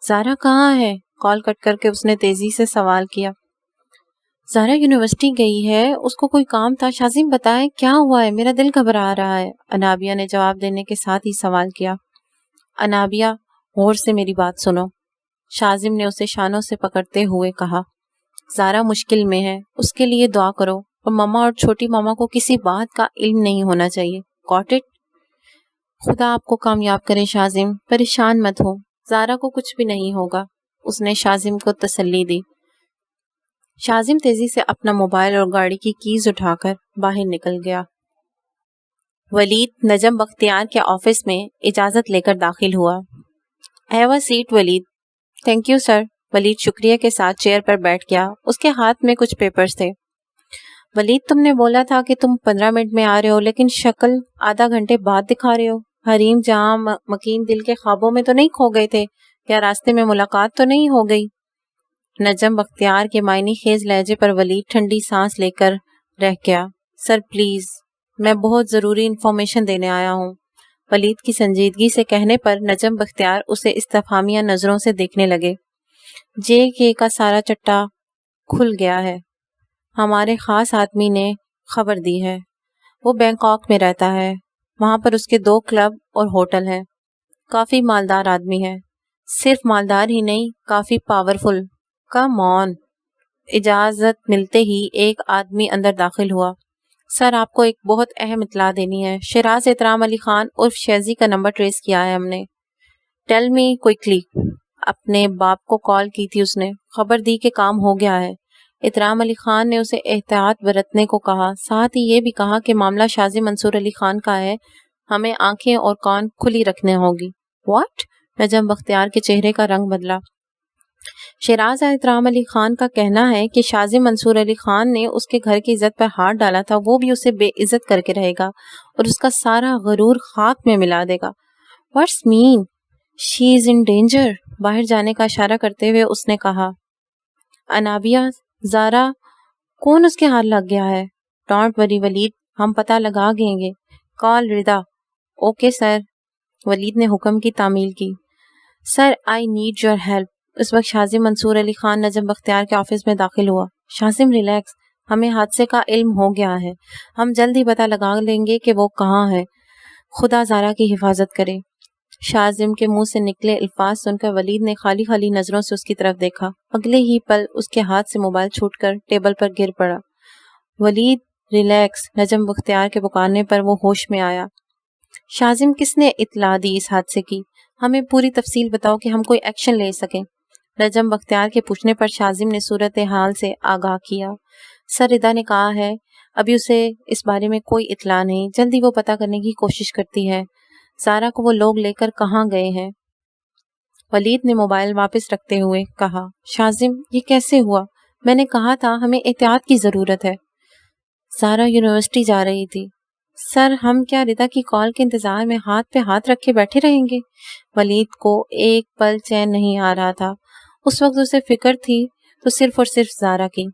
زارا کہاں ہے؟ کال کٹ کر کے اس نے تیزی سے سوال کیا. زارا یونیورسٹی گئی ہے، اس کو کوئی کام تھا. شازم بتائیں کیا ہوا ہے، میرا دل گھبرا رہا ہے. انابیہ نے جواب دینے کے ساتھ ہی سوال کیا. انابیہ غور سے میری بات سنو. شازم نے اسے شانوں سے پکڑتے ہوئے کہا. زارا مشکل میں ہے، اس کے لیے دعا کرو، اور ماما اور چھوٹی ماما کو کسی بات کا علم نہیں ہونا چاہیے. Got it? خدا آپ کو کامیاب کرے شازم، پریشان مت ہو، زارا کو کچھ بھی نہیں ہوگا. اس نے شازم کو تسلی دی. شازم تیزی سے اپنا موبائل اور گاڑی کی کیز اٹھا کر باہر نکل گیا. ولید نجم بختیار کے آفس میں اجازت لے کر داخل ہوا. Have a seat Waleed. Thank you sir. Waleed شکریہ کے ساتھ چیئر پر بیٹھ گیا. اس کے ہاتھ میں کچھ پیپرز تھے. ولید تم نے بولا تھا کہ تم 15 منٹ میں آ رہے ہو، لیکن شکل آدھا گھنٹے بعد دکھا رہے ہو. حریم جہاں مکین دل کے خوابوں میں تو نہیں کھو گئے تھے؟ یا راستے میں ملاقات تو نہیں ہو گئی؟ نجم بختیار کے معنی خیز لہجے پر ولید ٹھنڈی سانس لے کر رہ گیا. سر پلیز، میں بہت ضروری انفارمیشن دینے آیا ہوں. ولید کی سنجیدگی سے کہنے پر نجم بختیار اسے استفہامیہ نظروں سے دیکھنے لگے. جے کے کا سارا چٹا کھل گیا ہے. ہمارے خاص آدمی نے خبر دی ہے. وہ بینکاک میں رہتا ہے. وہاں پر اس کے 2 کلب اور ہوٹل ہیں. کافی مالدار آدمی ہے. صرف مالدار ہی نہیں، کافی پاورفل. کم آن. اجازت ملتے ہی ایک آدمی اندر داخل ہوا. سر آپ کو ایک بہت اہم اطلاع دینی ہے. شیراز احترام علی خان عرف شیزی کا نمبر ٹریس کیا ہے ہم نے. Tell me quickly. اپنے باپ کو کال کی تھی اس نے. خبر دی کہ کام ہو گیا ہے. احترام علی خان نے اسے احتیاط برتنے کو کہا. ساتھ ہی یہ بھی کہا کہ معاملہ شازم منصور علی خان کا ہے. ہمیں آنکھیں اور کان کھلی رکھنے ہوگی. واٹ؟ نجم بختیار کے چہرے کا رنگ بدلا. شیراز احترام علی خان کا کہنا ہے کہ شازم منصور علی خان نے اس کے گھر کی عزت پر ہاتھ ڈالا تھا. وہ بھی اسے بے عزت کر کے رہے گا اور اس کا سارا غرور خاک میں ملا دے گا. What's main? She is in danger. باہر جانے کا اشارہ کرتے ہوئے اس نے کہا. انابیہ، زارا کون اس کے ہاتھ لگ گیا ہے؟ ڈونٹ وری ولید، ہم پتہ لگا گیں گے. کال ردا. Okay sir. ولید نے حکم کی تعمیل کی. سر آئی نیڈ یور ہیلپ. اس وقت شازم منصور علی خان نجم بختیار کے آفس میں داخل ہوا. شازم ریلیکس، ہمیں حادثے کا علم ہو گیا ہے. ہم جلد ہی پتہ لگا لیں گے کہ وہ کہاں ہے. خدا زارا کی حفاظت کرے. شازم کے منہ سے نکلے الفاظ سن کر ولید نے خالی خالی نظروں سے اس کی طرف دیکھا. اگلے ہی پل اس کے ہاتھ سے موبائل چھوٹ کر ٹیبل پر گر پڑا. ولید ریلیکس. نجم بختیار کے پکارنے پر وہ ہوش میں آیا. شازم کس نے اطلاع دی اس حادثے کی؟ ہمیں پوری تفصیل بتاؤ کہ ہم کوئی ایکشن لے سکیں. نجم بختیار کے پوچھنے پر شازم نے صورتحال سے آگاہ کیا. سر ردا نے کہا ہے ابھی اسے اس بارے میں کوئی اطلاع نہیں. جلدی وہ پتہ کرنے کی کوشش کرتی ہے زارا کو وہ لوگ لے کر کہاں گئے ہیں. ولید نے موبائل واپس رکھتے ہوئے کہا. شازم یہ کیسے ہوا؟ میں نے کہا تھا ہمیں احتیاط کی ضرورت ہے. زارا یونیورسٹی جا رہی تھی. سر ہم کیا ردا کی کال کے انتظار میں ہاتھ پہ ہاتھ رکھ کے بیٹھے رہیں گے؟ ولید کو ایک پل چین نہیں آ رہا تھا. اس وقت اسے فکر تھی تو صرف اور صرف زارا کی.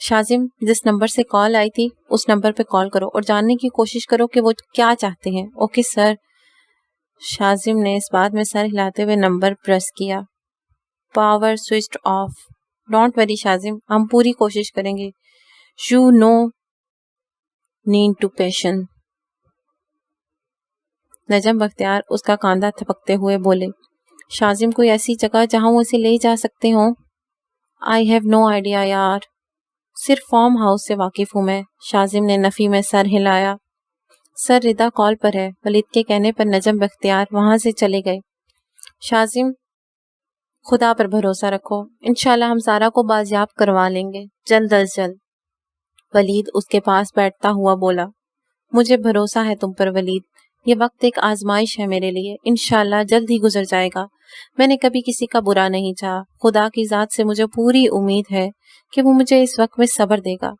شازم جس نمبر سے کال آئی تھی اس نمبر پہ کال کرو اور جاننے کی کوشش کرو کہ وہ کیا چاہتے ہیں. Okay sir. شازم نے اس بات میں سر ہلاتے ہوئے نمبر پریس کیا. Power switched off. Don't worry Shazim, ہم پوری کوشش کریں گے. You no need to passion. Najam Bakhtiar اس کا کاندھا تھپکتے ہوئے بولے. شازم کوئی ایسی جگہ جہاں وہ اسے لے جا سکتے ہوں؟ آئی ہیو نو آئیڈیا یار. صرف فارم ہاؤس سے واقف ہوں میں. شازم نے نفی میں سر ہلایا. سر ردا کال پر ہے. ولید کے کہنے پر نجم بختیار وہاں سے چلے گئے. شازم خدا پر بھروسہ رکھو، انشاءاللہ ہم زارا کو بازیاب کروا لیں گے جلد از جلد۔ ولید اس کے پاس بیٹھتا ہوا بولا، مجھے بھروسہ ہے تم پر ولید، یہ وقت ایک آزمائش ہے میرے لیے، انشاءاللہ جلد ہی گزر جائے گا۔ میں نے کبھی کسی کا برا نہیں چاہا، خدا کی ذات سے مجھے پوری امید ہے کہ وہ مجھے اس وقت میں صبر دے گا۔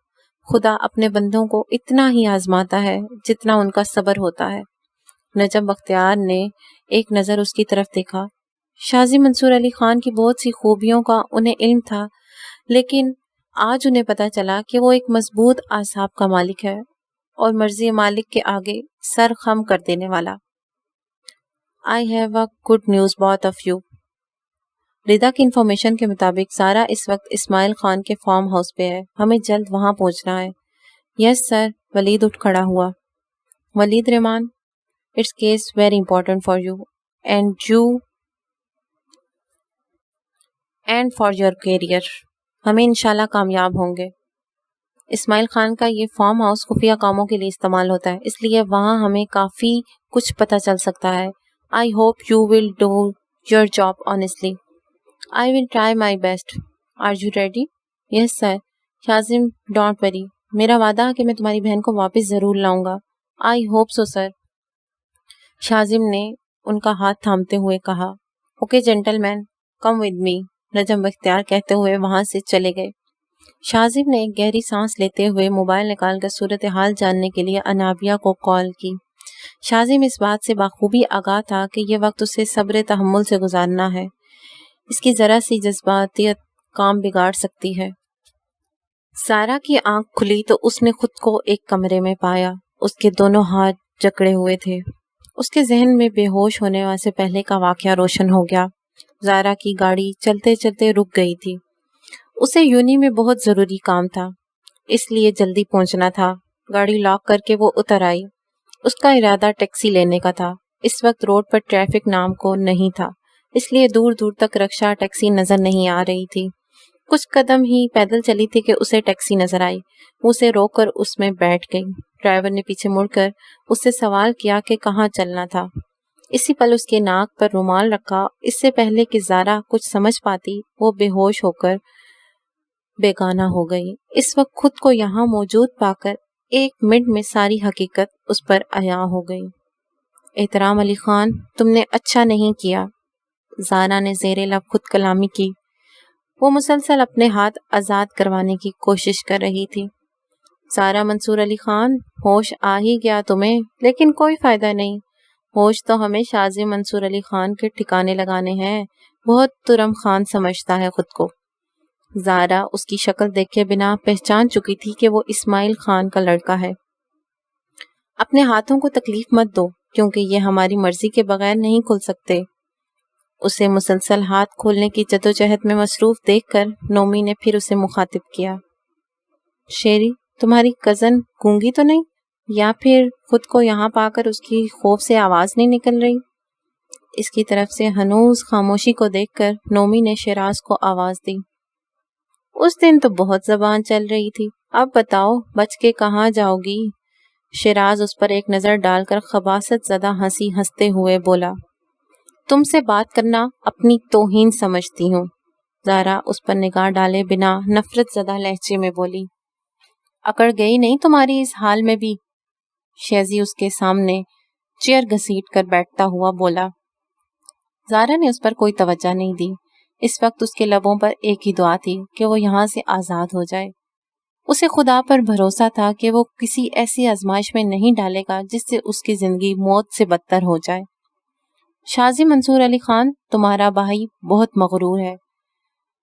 خدا اپنے بندوں کو اتنا ہی آزماتا ہے جتنا ان کا صبر ہوتا ہے۔ نجم بختیار نے ایک نظر اس کی طرف دیکھا۔ شازی منصور علی خان کی بہت سی خوبیوں کا انہیں علم تھا، لیکن آج انہیں پتا چلا کہ وہ ایک مضبوط اعصاب کا مالک ہے اور مرضی مالک کے آگے سر خم کر دینے والا۔ I have a good news both of you۔ ردا کی انفارمیشن کے مطابق زارا اس وقت اسماعیل خان کے فارم ہاؤس پہ ہے، ہمیں جلد وہاں پہنچنا ہے۔ یس سر، ولید اٹھ کھڑا ہوا۔ Waleed Rehman, it's case very important for you and for your career, ہمیں انشاءاللہ کامیاب ہوں گے۔ اسماعیل خان کا یہ فارم ہاؤس خفیہ کاموں کے لیے استعمال ہوتا ہے، اس لیے وہاں ہمیں کافی کچھ پتہ چل سکتا ہے۔ I hope you will do your job honestly۔ I will try my best۔ Are you ready؟ Yes sir۔ Shazim don't worry, میرا وعدہ ہے کہ میں تمہاری بہن کو واپس ضرور لاؤں گا۔ I hope so sir۔ Shazim نے ان کا ہاتھ تھامتے ہوئے کہا، okay gentleman come with me. Najam Bakhtiar کہتے ہوئے وہاں سے چلے گئے۔ شازم نے ایک گہری سانس لیتے ہوئے موبائل نکال کر صورتحال جاننے کے لیے انابیہ کو کال کی۔ شازم اس بات سے بخوبی آگاہ تھا کہ یہ وقت اسے صبر تحمل سے گزارنا ہے، اس کی ذرا سی جذباتیت کام بگاڑ سکتی ہے۔ زارا کی آنکھ کھلی تو اس نے خود کو ایک کمرے میں پایا، اس کے دونوں ہاتھ جکڑے ہوئے تھے۔ اس کے ذہن میں بے ہوش ہونے سے پہلے کا واقعہ روشن ہو گیا۔ زارا کی گاڑی چلتے چلتے رک گئی تھی، اسے یونی میں بہت ضروری کام تھا، اس لیے جلدی پہنچنا تھا۔ گاڑی لاک کر کے وہ اتر آئی، اس کا ارادہ ٹیکسی لینے کا تھا۔ اس وقت روڈ پر ٹریفک نام کو نہیں تھا، اس لیے دور دور تک رکشہ ٹیکسی نظر نہیں آ رہی تھی۔ کچھ قدم ہی پیدل چلی تھی کہ اسے ٹیکسی نظر آئی، وہ اسے روک کر اس میں بیٹھ گئی۔ ڈرائیور نے پیچھے مڑ کر اس سے سوال کیا کہ کہاں چلنا تھا۔ اسی پل اس کے ناک پر رومال رکھا، اس سے پہلے کہ زارا کچھ سمجھ پاتی وہ بے ہوش ہو کر بیگانہ ہو گئی۔ اس وقت خود کو یہاں موجود پا کر ایک منٹ میں ساری حقیقت اس پر عیاں ہو گئی۔ احترام علی خان، تم نے اچھا نہیں کیا۔ زارا نے زیر لب خود کلامی کی، وہ مسلسل اپنے ہاتھ آزاد کروانے کی کوشش کر رہی تھی۔ زارا منصور علی خان، ہوش آ ہی گیا تمہیں، لیکن کوئی فائدہ نہیں، ہوش تو ہمیں شازم منصور علی خان کے ٹھکانے لگانے ہیں۔ بہت ترم خان سمجھتا ہے خود کو۔ زارا اس کی شکل دیکھے بنا پہچان چکی تھی کہ وہ اسماعیل خان کا لڑکا ہے۔ اپنے ہاتھوں کو تکلیف مت دو، کیونکہ یہ ہماری مرضی کے بغیر نہیں کھل سکتے۔ اسے مسلسل ہاتھ کھولنے کی جدوجہد میں مصروف دیکھ کر نومی نے پھر اسے مخاطب کیا، شیری تمہاری کزن گونگی تو نہیں، یا پھر خود کو یہاں پا کر اس کی خوف سے آواز نہیں نکل رہی؟ اس کی طرف سے ہنوز خاموشی کو دیکھ کر نومی نے شیراز کو آواز دی، اس دن تو بہت زبان چل رہی تھی، اب بتاؤ بچ کے کہاں جاؤ گی؟ شیراز اس پر ایک نظر ڈال کر خباثت زدہ ہنسی ہنستے ہوئے بولا، تم سے بات کرنا اپنی توہین سمجھتی ہوں۔ زارا اس پر نگاہ ڈالے بنا نفرت زدہ لہجے میں بولی، اکڑ گئی نہیں تمہاری اس حال میں بھی؟ شیزی اس کے سامنے چیئر گھسیٹ کر بیٹھتا ہوا بولا۔ زارا نے اس پر کوئی توجہ نہیں دی، اس وقت اس کے لبوں پر ایک ہی دعا تھی کہ وہ یہاں سے آزاد ہو جائے۔ اسے خدا پر بھروسہ تھا کہ وہ کسی ایسی آزمائش میں نہیں ڈالے گا جس سے اس کی زندگی موت سے بدتر ہو جائے۔ شازی منصور علی خان، تمہارا بھائی بہت مغرور ہے،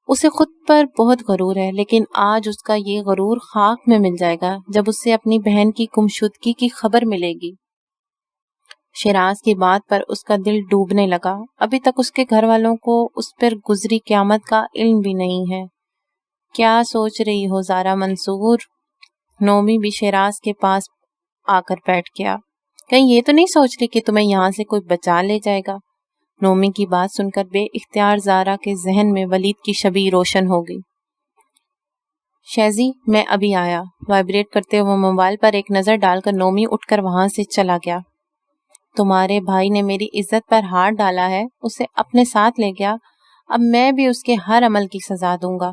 اسے خود پر بہت غرور ہے، لیکن آج اس کا یہ غرور خاک میں مل جائے گا جب اسے اپنی بہن کی گمشدگی کی خبر ملے گی۔ شیراز کی بات پر اس کا دل ڈوبنے لگا، ابھی تک اس کے گھر والوں کو اس پر گزری قیامت کا علم بھی نہیں ہے۔ کیا سوچ رہی ہو زارا منصور؟ نومی بھی شیراز کے پاس آ کر بیٹھ گیا، کہیں یہ تو نہیں سوچ رہی کہ تمہیں یہاں سے کوئی بچا لے جائے گا؟ نومی کی بات سن کر بے اختیار زارا کے ذہن میں ولید کی شبیہ روشن ہو گئی۔ شیزی میں ابھی آیا۔ وائبریٹ کرتے ہوئے موبائل پر ایک نظر ڈال کر نومی اٹھ کر وہاں سے چلا گیا۔ تمہارے بھائی نے میری عزت پر ہاتھ ڈالا ہے، اسے اپنے ساتھ لے گیا، اب میں بھی اس کے ہر عمل کی سزا دوں گا،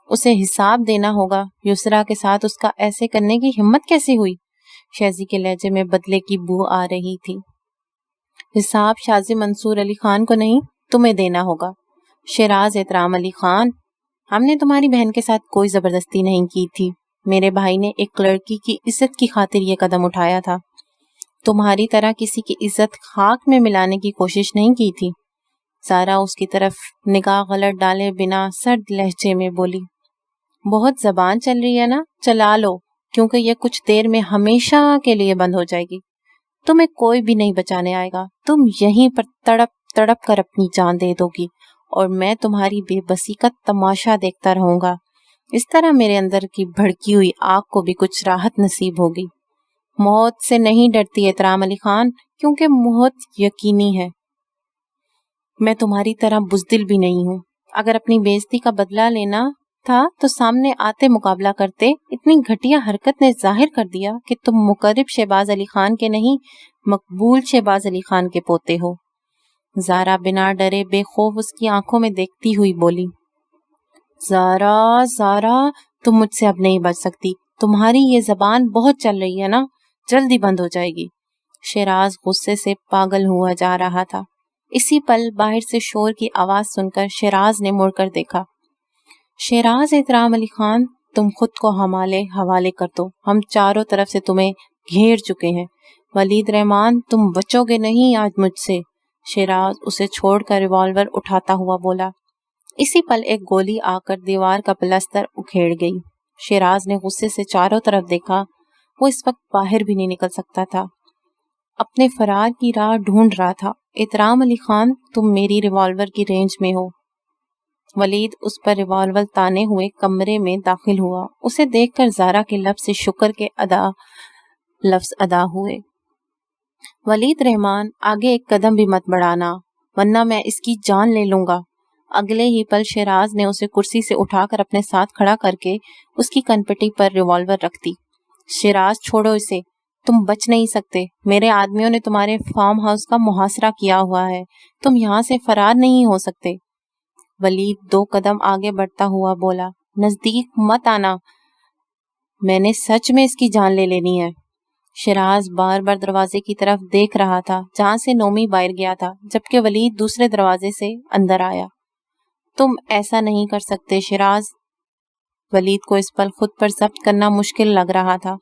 اسے حساب دینا ہوگا۔ یسرا کے ساتھ اس کا ایسے کرنے کی ہمت کیسی ہوئی؟ شہزی کے لہجے میں بدلے کی بو آ رہی تھی۔ حساب شازی منصور علی خان کو نہیں، تمہیں دینا ہوگا۔ شیراز احترام علی خان، ہم نے تمہاری بہن کے ساتھ کوئی زبردستی نہیں کی تھی، میرے بھائی نے ایک لڑکی کی عزت کی خاطر یہ قدم اٹھایا تھا، تمہاری طرح کسی کی عزت خاک میں ملانے کی کوشش نہیں کی تھی۔ زارا اس کی طرف نگاہ غلط ڈالے بنا سرد لہجے میں بولی، بہت زبان چل رہی ہے نا، چلا لو، کیونکہ یہ کچھ دیر میں ہمیشہ کے لیے بند ہو جائے گی، تمہیں کوئی بھی نہیں بچانے آئے گا، تم یہیں پر تڑپ تڑپ کر اپنی جان دے دو گی اور میں تمہاری بے بسی کا تماشا دیکھتا رہوں گا۔ اس طرح میرے اندر کی بھڑکی ہوئی آگ کو بھی کچھ راحت نصیب ہوگی۔ موت سے نہیں ڈرتی احترام علی خان، کیونکہ موت یقینی ہے۔ میں تمہاری طرح بزدل بھی نہیں ہوں، اگر اپنی بے عزتی کا بدلہ لینا تھا تو سامنے آتے مقابلہ کرتے۔ اتنی گھٹیا حرکت نے ظاہر کر دیا کہ تم مقرب شہباز علی خان کے نہیں، مقبول شہباز علی خان کے پوتے ہو۔ زارا بنا ڈرے بے خوف اس کی آنکھوں میں دیکھتی ہوئی بولی، زارا تم مجھ سے اب نہیں بچ سکتی، تمہاری یہ زبان بہت چل رہی ہے نا، جلدی بند ہو جائے گی۔ شیراز غصے سے پاگل ہوا جا رہا تھا۔ اسی پل باہر سے شور کی آواز سن کر شیراز نے مڑ کر دیکھا۔ شیراز احترام علی خان، تم خود کو ہمارے حوالے کر دو، ہم چاروں طرف سے تمہیں گھیر چکے ہیں۔ ولید رحمان، تم بچو گے نہیں آج مجھ سے۔ شیراز اسے چھوڑ کر ریوالور اٹھاتا ہوا بولا۔ اسی پل ایک گولی آ کر دیوار کا پلستر اکھیڑ گئی۔ شیراز نے غصے سے چاروں طرف دیکھا، وہ اس وقت باہر بھی نہیں نکل سکتا تھا، اپنے فرار کی راہ ڈھونڈ رہا تھا۔ احترام علی خان، تم میری ریوالور کی رینج میں ہو۔ ولید اس پر ریوالور تانے ہوئے کمرے میں داخل ہوا۔ اسے دیکھ کر زارا کے لب سے شکر کے لفظ ادا ہوئے۔ ولید رحمان، آگے ایک قدم بھی مت بڑھانا ورنہ میں اس کی جان لے لوں گا۔ اگلے ہی پل شیراز نے اسے کرسی سے اٹھا کر اپنے ساتھ کھڑا کر کے اس کی کنپٹی پر ریوالور رکھ دی۔ شیراز، چھوڑو اسے، تم بچ نہیں سکتے، میرے آدمیوں نے تمہارے فارم ہاؤس کا محاصرہ کیا ہوا ہے، تم یہاں سے فرار نہیں ہو سکتے۔ ولید 2 قدم آگے بڑھتا ہوا بولا، نزدیک مت آنا، میں نے سچ میں اس کی جان لے لینی ہے۔ شیراز بار بار دروازے کی طرف دیکھ رہا تھا جہاں سے نومی باہر گیا تھا، جبکہ ولید دوسرے دروازے سے اندر آیا۔ تم ایسا نہیں کر سکتے شیراز۔ ولید کو اس پل خود پر ضبط کرنا مشکل لگ رہا تھا۔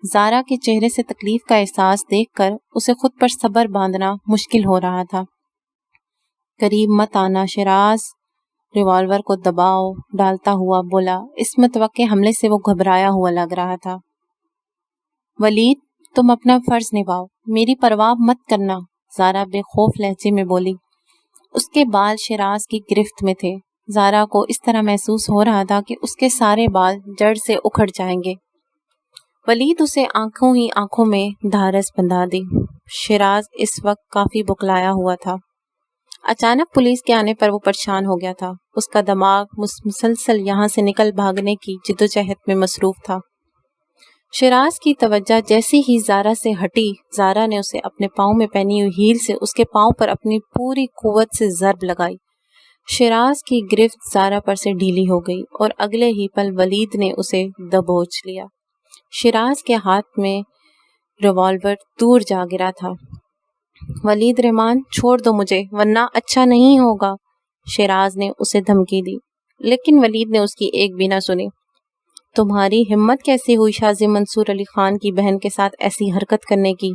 زارا کے چہرے سے تکلیف کا احساس دیکھ کر اسے خود پر صبر باندھنا مشکل ہو رہا تھا۔ قریب مت آنا شیراز، ریوالور کو دباؤ ڈالتا ہوا بولا۔ اس متوقع حملے سے وہ گھبرایا ہوا لگ رہا تھا۔ ولید، تم اپنا فرض نبھاؤ، میری پرواہ مت کرنا، زارا بے خوف لہجے میں بولی۔ اس کے بال شیراز کی گرفت میں تھے۔ زارا کو اس طرح محسوس ہو رہا تھا کہ اس کے سارے بال جڑ سے اکھڑ جائیں گے۔ ولید اسے آنکھوں ہی آنکھوں میں دھارس بندھا دی۔ شیراز اس وقت کافی بکلایا ہوا تھا۔ اچانک پولیس کے آنے پر وہ پریشان ہو گیا تھا۔ اس کا دماغ مسلسل یہاں سے نکل بھاگنے کی جدوجہد میں مصروف تھا۔ شیراز کی توجہ جیسی ہی زارا سے ہٹی، زارا نے اسے اپنے پاؤں میں پہنی ہوئی ہیل سے اس کے پاؤں پر اپنی پوری قوت سے ضرب لگائی۔ شیراز کی گرفت زارا پر سے ڈھیلی ہو گئی اور اگلے ہی پل ولید نے اسے دبوچ لیا۔ شیراز کے ہاتھ میں ریوالور دور جا گرا تھا۔ ولید رحمان، چھوڑ دو مجھے ورنہ اچھا نہیں ہوگا، شیراز نے اسے دھمکی دی، لیکن ولید نے اس کی ایک بھی نہ سنی۔ تمہاری ہمت کیسے ہوئی شازی منصور علی خان کی بہن کے ساتھ ایسی حرکت کرنے کی؟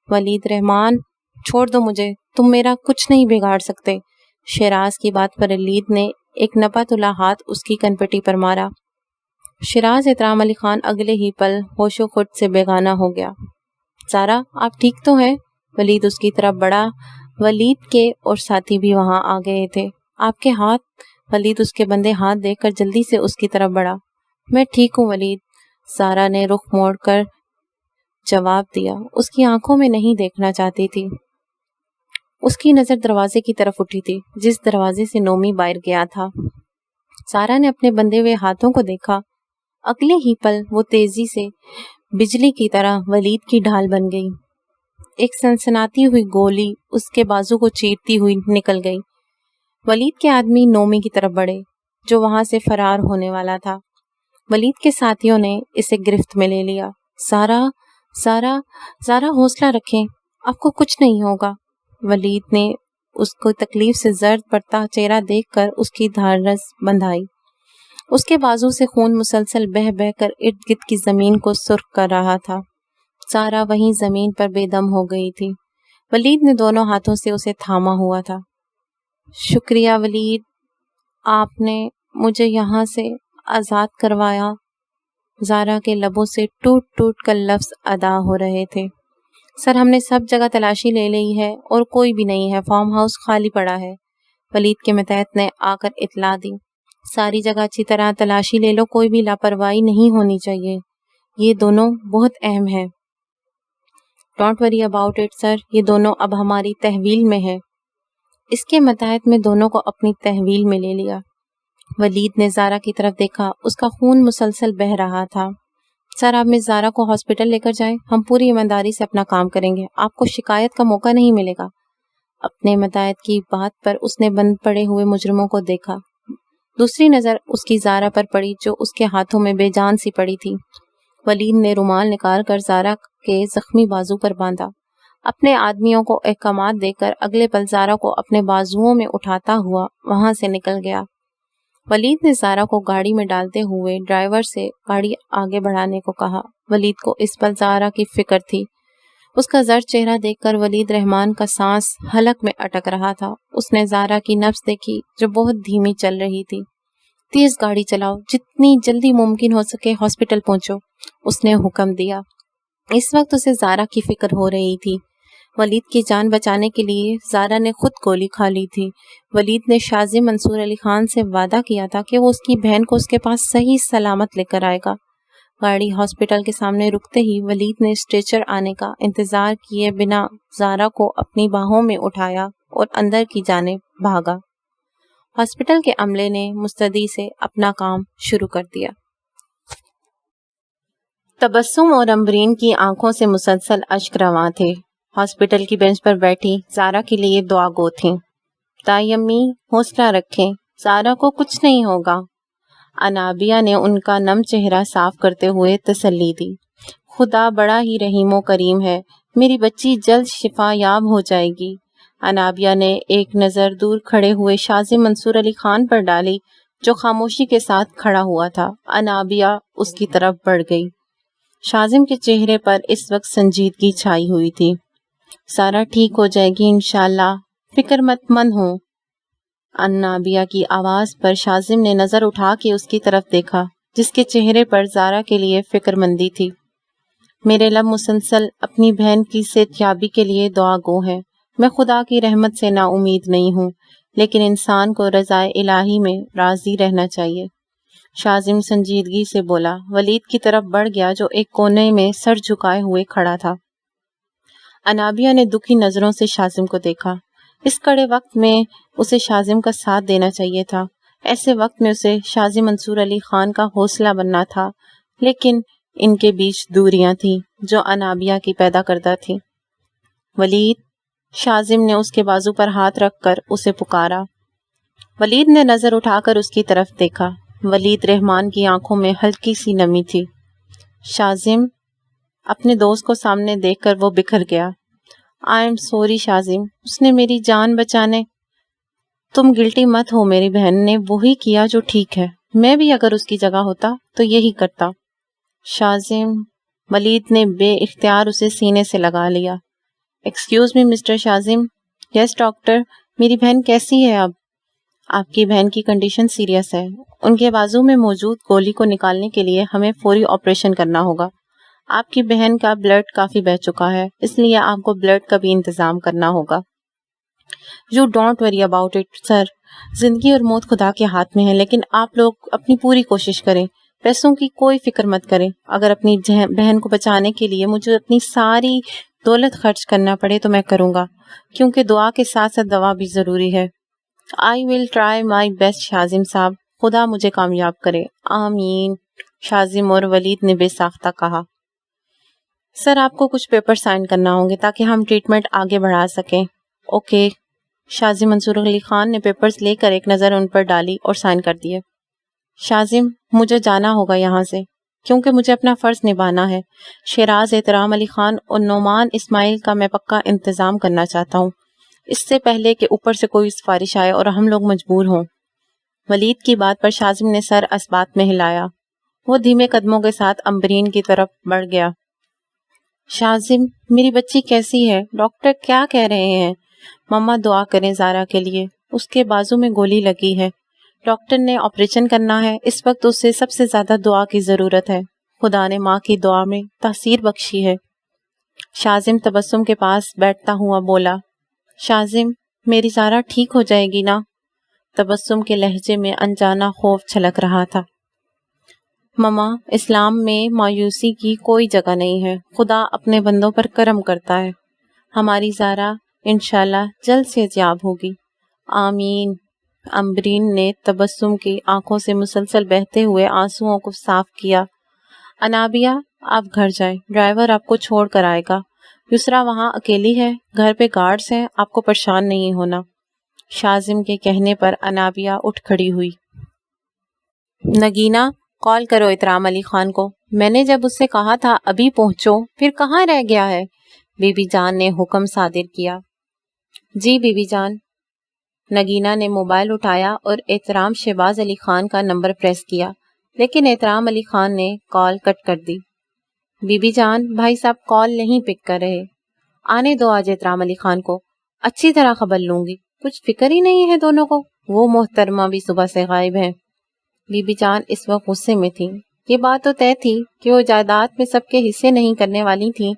ولید رحمان، چھوڑ دو مجھے، تم میرا کچھ نہیں بگاڑ سکتے۔ شیراز کی بات پر ولید نے ایک نپا تلا ہاتھ اس کی کنپٹی پر مارا۔ شیراز احترام علی خان اگلے ہی پل ہوش و خود سے بیگانہ ہو گیا۔ زارا، آپ ٹھیک تو ہیں؟ ولید اس کی طرف بڑھا۔ ولید کے اور ساتھی بھی وہاں آ گئے تھے۔ آپ کے ہاتھ؟ ولید اس کے بندے ہاتھ دیکھ کر جلدی سے اس کی طرف بڑھا۔ میں ٹھیک ہوں ولید، زارا نے رخ موڑ کر جواب دیا۔ اس کی آنکھوں میں نہیں دیکھنا چاہتی تھی۔ اس کی نظر دروازے کی طرف اٹھی تھی جس دروازے سے نومی باہر گیا تھا۔ زارا نے اپنے بندے ہوئے ہاتھوں کو دیکھا۔ اگلے ہی پل وہ تیزی سے بجلی کی طرح ولید کی ڈھال بن گئی۔ ایک سنسناتی ہوئی گولی اس کے بازو کو چیرتی ہوئی نکل گئی۔ ولید کے آدمی نومی کی طرف بڑھے جو وہاں سے فرار ہونے والا تھا۔ ولید کے ساتھیوں نے اسے گرفت میں لے لیا۔ زارا حوصلہ رکھیں، آپ کو کچھ نہیں ہوگا۔ ولید نے اس کو تکلیف سے زرد پڑتا چہرہ دیکھ کر اس کی دھارس بندھائی۔ اس کے بازو سے خون مسلسل بہہ بہہ کر ارد گرد کی زمین کو سرخ کر رہا تھا۔ زارا وہیں زمین پر بے دم ہو گئی تھی۔ ولید نے دونوں ہاتھوں سے اسے تھاما ہوا تھا۔ شکریہ ولید، آپ نے مجھے یہاں سے آزاد کروایا۔ زارا کے لبوں سے ٹوٹ ٹوٹ کر لفظ ادا ہو رہے تھے۔ سر، ہم نے سب جگہ تلاشی لے لی ہے اور کوئی بھی نہیں ہے، فارم ہاؤس خالی پڑا ہے۔ ولید کے متحد نے آ کر اطلاع دی۔ ساری جگہ اچھی طرح تلاشی لے لو، کوئی بھی لاپرواہی نہیں ہونی چاہیے، یہ دونوں بہت اہم ہے۔ ڈونٹ وری اباؤٹ اٹ سر، یہ دونوں اب ہماری تحویل میں ہے۔ اس کے متحد میں دونوں کو اپنی تحویل میں لے لیا۔ ولید نے زارا کی طرف دیکھا، اس کا خون مسلسل بہہ رہا تھا۔ سر، آپ مس زارا کو ہاسپٹل لے کر جائیں، ہم پوری ایمانداری سے اپنا کام کریں گے، آپ کو شکایت کا موقع نہیں ملے گا۔ اپنے متحد کی بات پر اس نے بند پڑے ہوئے مجرموں کو دیکھا۔ دوسری نظر اس کی زارا پر پڑی جو اس کے ہاتھوں میں بے جان سی پڑی تھی۔ ولید نے رومال نکال کر زارا کے زخمی بازو پر باندھا۔ اپنے آدمیوں کو احکامات دے کر اگلے پل زارا کو اپنے بازوؤں میں اٹھاتا ہوا وہاں سے نکل گیا۔ ولید نے زارا کو گاڑی میں ڈالتے ہوئے ڈرائیور سے گاڑی آگے بڑھانے کو کہا۔ ولید کو اس پل زارا کی فکر تھی۔ اس کا زرد چہرہ دیکھ کر ولید رحمان کا سانس حلق میں اٹک رہا تھا۔ اس نے زارا کی نبض دیکھی جو بہت دھیمی چل رہی تھی۔ تیز گاڑی چلاؤ، جتنی جلدی ممکن ہو سکے ہاسپٹل پہنچو، اس نے حکم دیا۔ اس وقت اسے زارا کی فکر ہو رہی تھی۔ ولید کی جان بچانے کے لیے زارا نے خود گولی کھا لی تھی۔ ولید نے شازم منصور علی خان سے وعدہ کیا تھا کہ وہ اس کی بہن کو اس کے پاس صحیح سلامت لے کر آئے گا۔ گاڑی ہاسپٹل کے سامنے رکتے ہی ولید نے اسٹریچر آنے کا انتظار کیے بنا زارا کو اپنی باہوں میں اٹھایا اور اندر کی جانب بھاگا۔ ہاسپٹل کے عملے نے مستعدی سے اپنا کام شروع کر دیا۔ تبسم اور امبرین کی آنکھوں سے مسلسل اشک رواں تھے۔ ہاسپٹل کی بینچ پر بیٹھی زارا کے لیے دعا گو تھیں۔ تائی امی، حوصلہ رکھیں، زارا کو کچھ نہیں ہوگا۔ انابیہ نے ان کا نم چہرہ صاف کرتے ہوئے تسلی دی۔ خدا بڑا ہی رحیم و کریم ہے، میری بچی جلد شفا یاب ہو جائے گی۔ انابیہ نے ایک نظر دور کھڑے ہوئے شازم منصور علی خان پر ڈالی جو خاموشی کے ساتھ کھڑا ہوا تھا۔ انابیہ اس کی طرف بڑھ گئی۔ شازم کے چہرے پر اس وقت سنجیدگی چھائی ہوئی تھی۔ سارا ٹھیک ہو جائے گی انشاءاللہ، فکر مت مند ہوں۔ انابیہ کی آواز پر شازم نے نظر اٹھا کے اس کی طرف دیکھا جس کے چہرے پر زارا کے لیے فکر مندی تھی۔ میرے لب مسلسل اپنی بہن کی صحت یابی کے لیے دعا گو ہیں۔ میں خدا کی رحمت سے نا امید نہیں ہوں، لیکن انسان کو رضا الہی میں راضی رہنا چاہیے۔ شازم سنجیدگی سے بولا۔ ولید کی طرف بڑھ گیا جو ایک کونے میں سر جھکائے ہوئے کھڑا تھا۔ انابیہ نے دکھی نظروں سے شازم کو دیکھا۔ اس کڑے وقت میں اسے شازم کا ساتھ دینا چاہیے تھا۔ ایسے وقت میں اسے شازم منصور علی خان کا حوصلہ بننا تھا، لیکن ان کے بیچ دوریاں تھیں جو انابیہ کی پیدا کردہ تھیں۔ ولید، شازم نے اس کے بازو پر ہاتھ رکھ کر اسے پکارا۔ ولید نے نظر اٹھا کر اس کی طرف دیکھا۔ ولید رحمان کی آنکھوں میں ہلکی سی نمی تھی۔ شازم، اپنے دوست کو سامنے دیکھ کر وہ بکھر گیا۔ آئی ایم سوری شازم، اس نے میری جان بچانے۔ تم گلٹی مت ہو، میری بہن نے وہی کیا جو ٹھیک ہے، میں بھی اگر اس کی جگہ ہوتا تو یہی کرتا۔ شازم، ولید نے بے اختیار اسے سینے سے لگا لیا۔ Excuse me Mister Shazim. Yes doctor, میری بہن کیسی ہے اب؟ آپ کی بہن کی کنڈیشن سیریس ہے، ان کے بازو میں موجود گولی کو نکالنے کے لیے ہمیں فوری آپریشن کرنا ہوگا۔ آپ کی بہن کا بلڈ کافی بہہ چکا ہے، اس لیے آپ کو بلڈ کا بھی انتظام کرنا ہوگا۔ You don't worry about it سر، زندگی اور موت خدا کے ہاتھ میں ہے، لیکن آپ لوگ اپنی پوری کوشش کریں، پیسوں کی کوئی فکر مت کریں۔ اگر اپنی بہن کو بچانے کے لیے مجھے اپنی ساری دولت خرچ کرنا پڑے تو میں کروں گا، کیونکہ دعا کے ساتھ ساتھ دوا بھی ضروری ہے۔ آئی will try my best Shazim صاحب، خدا مجھے کامیاب کرے، آمین، شازم اور ولید نے بے ساختہ کہا۔ سر، آپ کو کچھ پیپر سائن کرنا ہوں گے تاکہ ہم ٹریٹمنٹ آگے بڑھا سکیں۔ اوکے، شاذم منصور علی خان نے پیپرز لے کر ایک نظر ان پر ڈالی اور سائن کر دیے۔ شاذم، مجھے جانا ہوگا یہاں سے، کیونکہ مجھے اپنا فرض نبھانا ہے۔ شیراز، احترام علی خان اور نعمان اسماعیل کا میں پکا انتظام کرنا چاہتا ہوں، اس سے پہلے کہ اوپر سے کوئی سفارش آئے اور ہم لوگ مجبور ہوں۔ ولید کی بات پر شاذم نے سر اسبات میں ہلایا۔ وہ دھیمے قدموں کے ساتھ امبرین کی طرف بڑھ گیا۔ شاذم، میری بچی کیسی ہے؟ ڈاکٹر کیا کہہ رہے ہیں؟ مما دعا کریں زارا کے لیے، اس کے بازو میں گولی لگی ہے، ڈاکٹر نے آپریشن کرنا ہے، اس وقت اسے سب سے زیادہ دعا کی ضرورت ہے، خدا نے ماں کی دعا میں تاثیر بخشی ہے۔ شاذم تبسم کے پاس بیٹھتا ہوا بولا، شاذم، میری زارا ٹھیک ہو جائے گی نا؟ تبسم کے لہجے میں انجانا خوف چھلک رہا تھا۔ مما، اسلام میں مایوسی کی کوئی جگہ نہیں ہے، خدا اپنے بندوں پر کرم کرتا ہے، ہماری زارا انشاءاللہ جلد سے یاب ہوگی، آمین۔ امبرین نے تبسم کی آنکھوں سے مسلسل بہتے ہوئے آنسوؤں کو صاف کیا۔ انابیہ، آپ گھر جائیں، ڈرائیور آپ کو چھوڑ کر آئے گا، یسرا وہاں اکیلی ہے، گھر پہ گارڈز ہیں، آپ کو پریشان نہیں ہونا۔ شاذم کے کہنے پر انابیہ اٹھ کھڑی ہوئی۔ نگینہ، کال کرو احترام علی خان کو، میں نے جب اس سے کہا تھا ابھی پہنچو، پھر کہاں رہ گیا ہے؟ بی بی جان نے حکم صادر کیا۔ جی بی بی جان۔ نگینہ نے موبائل اٹھایا اور احترام شہباز علی خان کا نمبر پریس کیا، لیکن احترام علی خان نے کال کٹ کر دی۔ بی بی جان، بھائی صاحب کال نہیں پک کر رہے، آنے دو آج احترام علی خان کو، اچھی طرح خبر لوں گی، کچھ فکر ہی نہیں ہے دونوں کو، وہ محترمہ بھی صبح سے غائب ہیں۔ بی بی جان اس وقت غصے میں تھیں۔ یہ بات تو طے تھی کہ وہ جائیداد میں سب کے حصے نہیں کرنے والی تھیں۔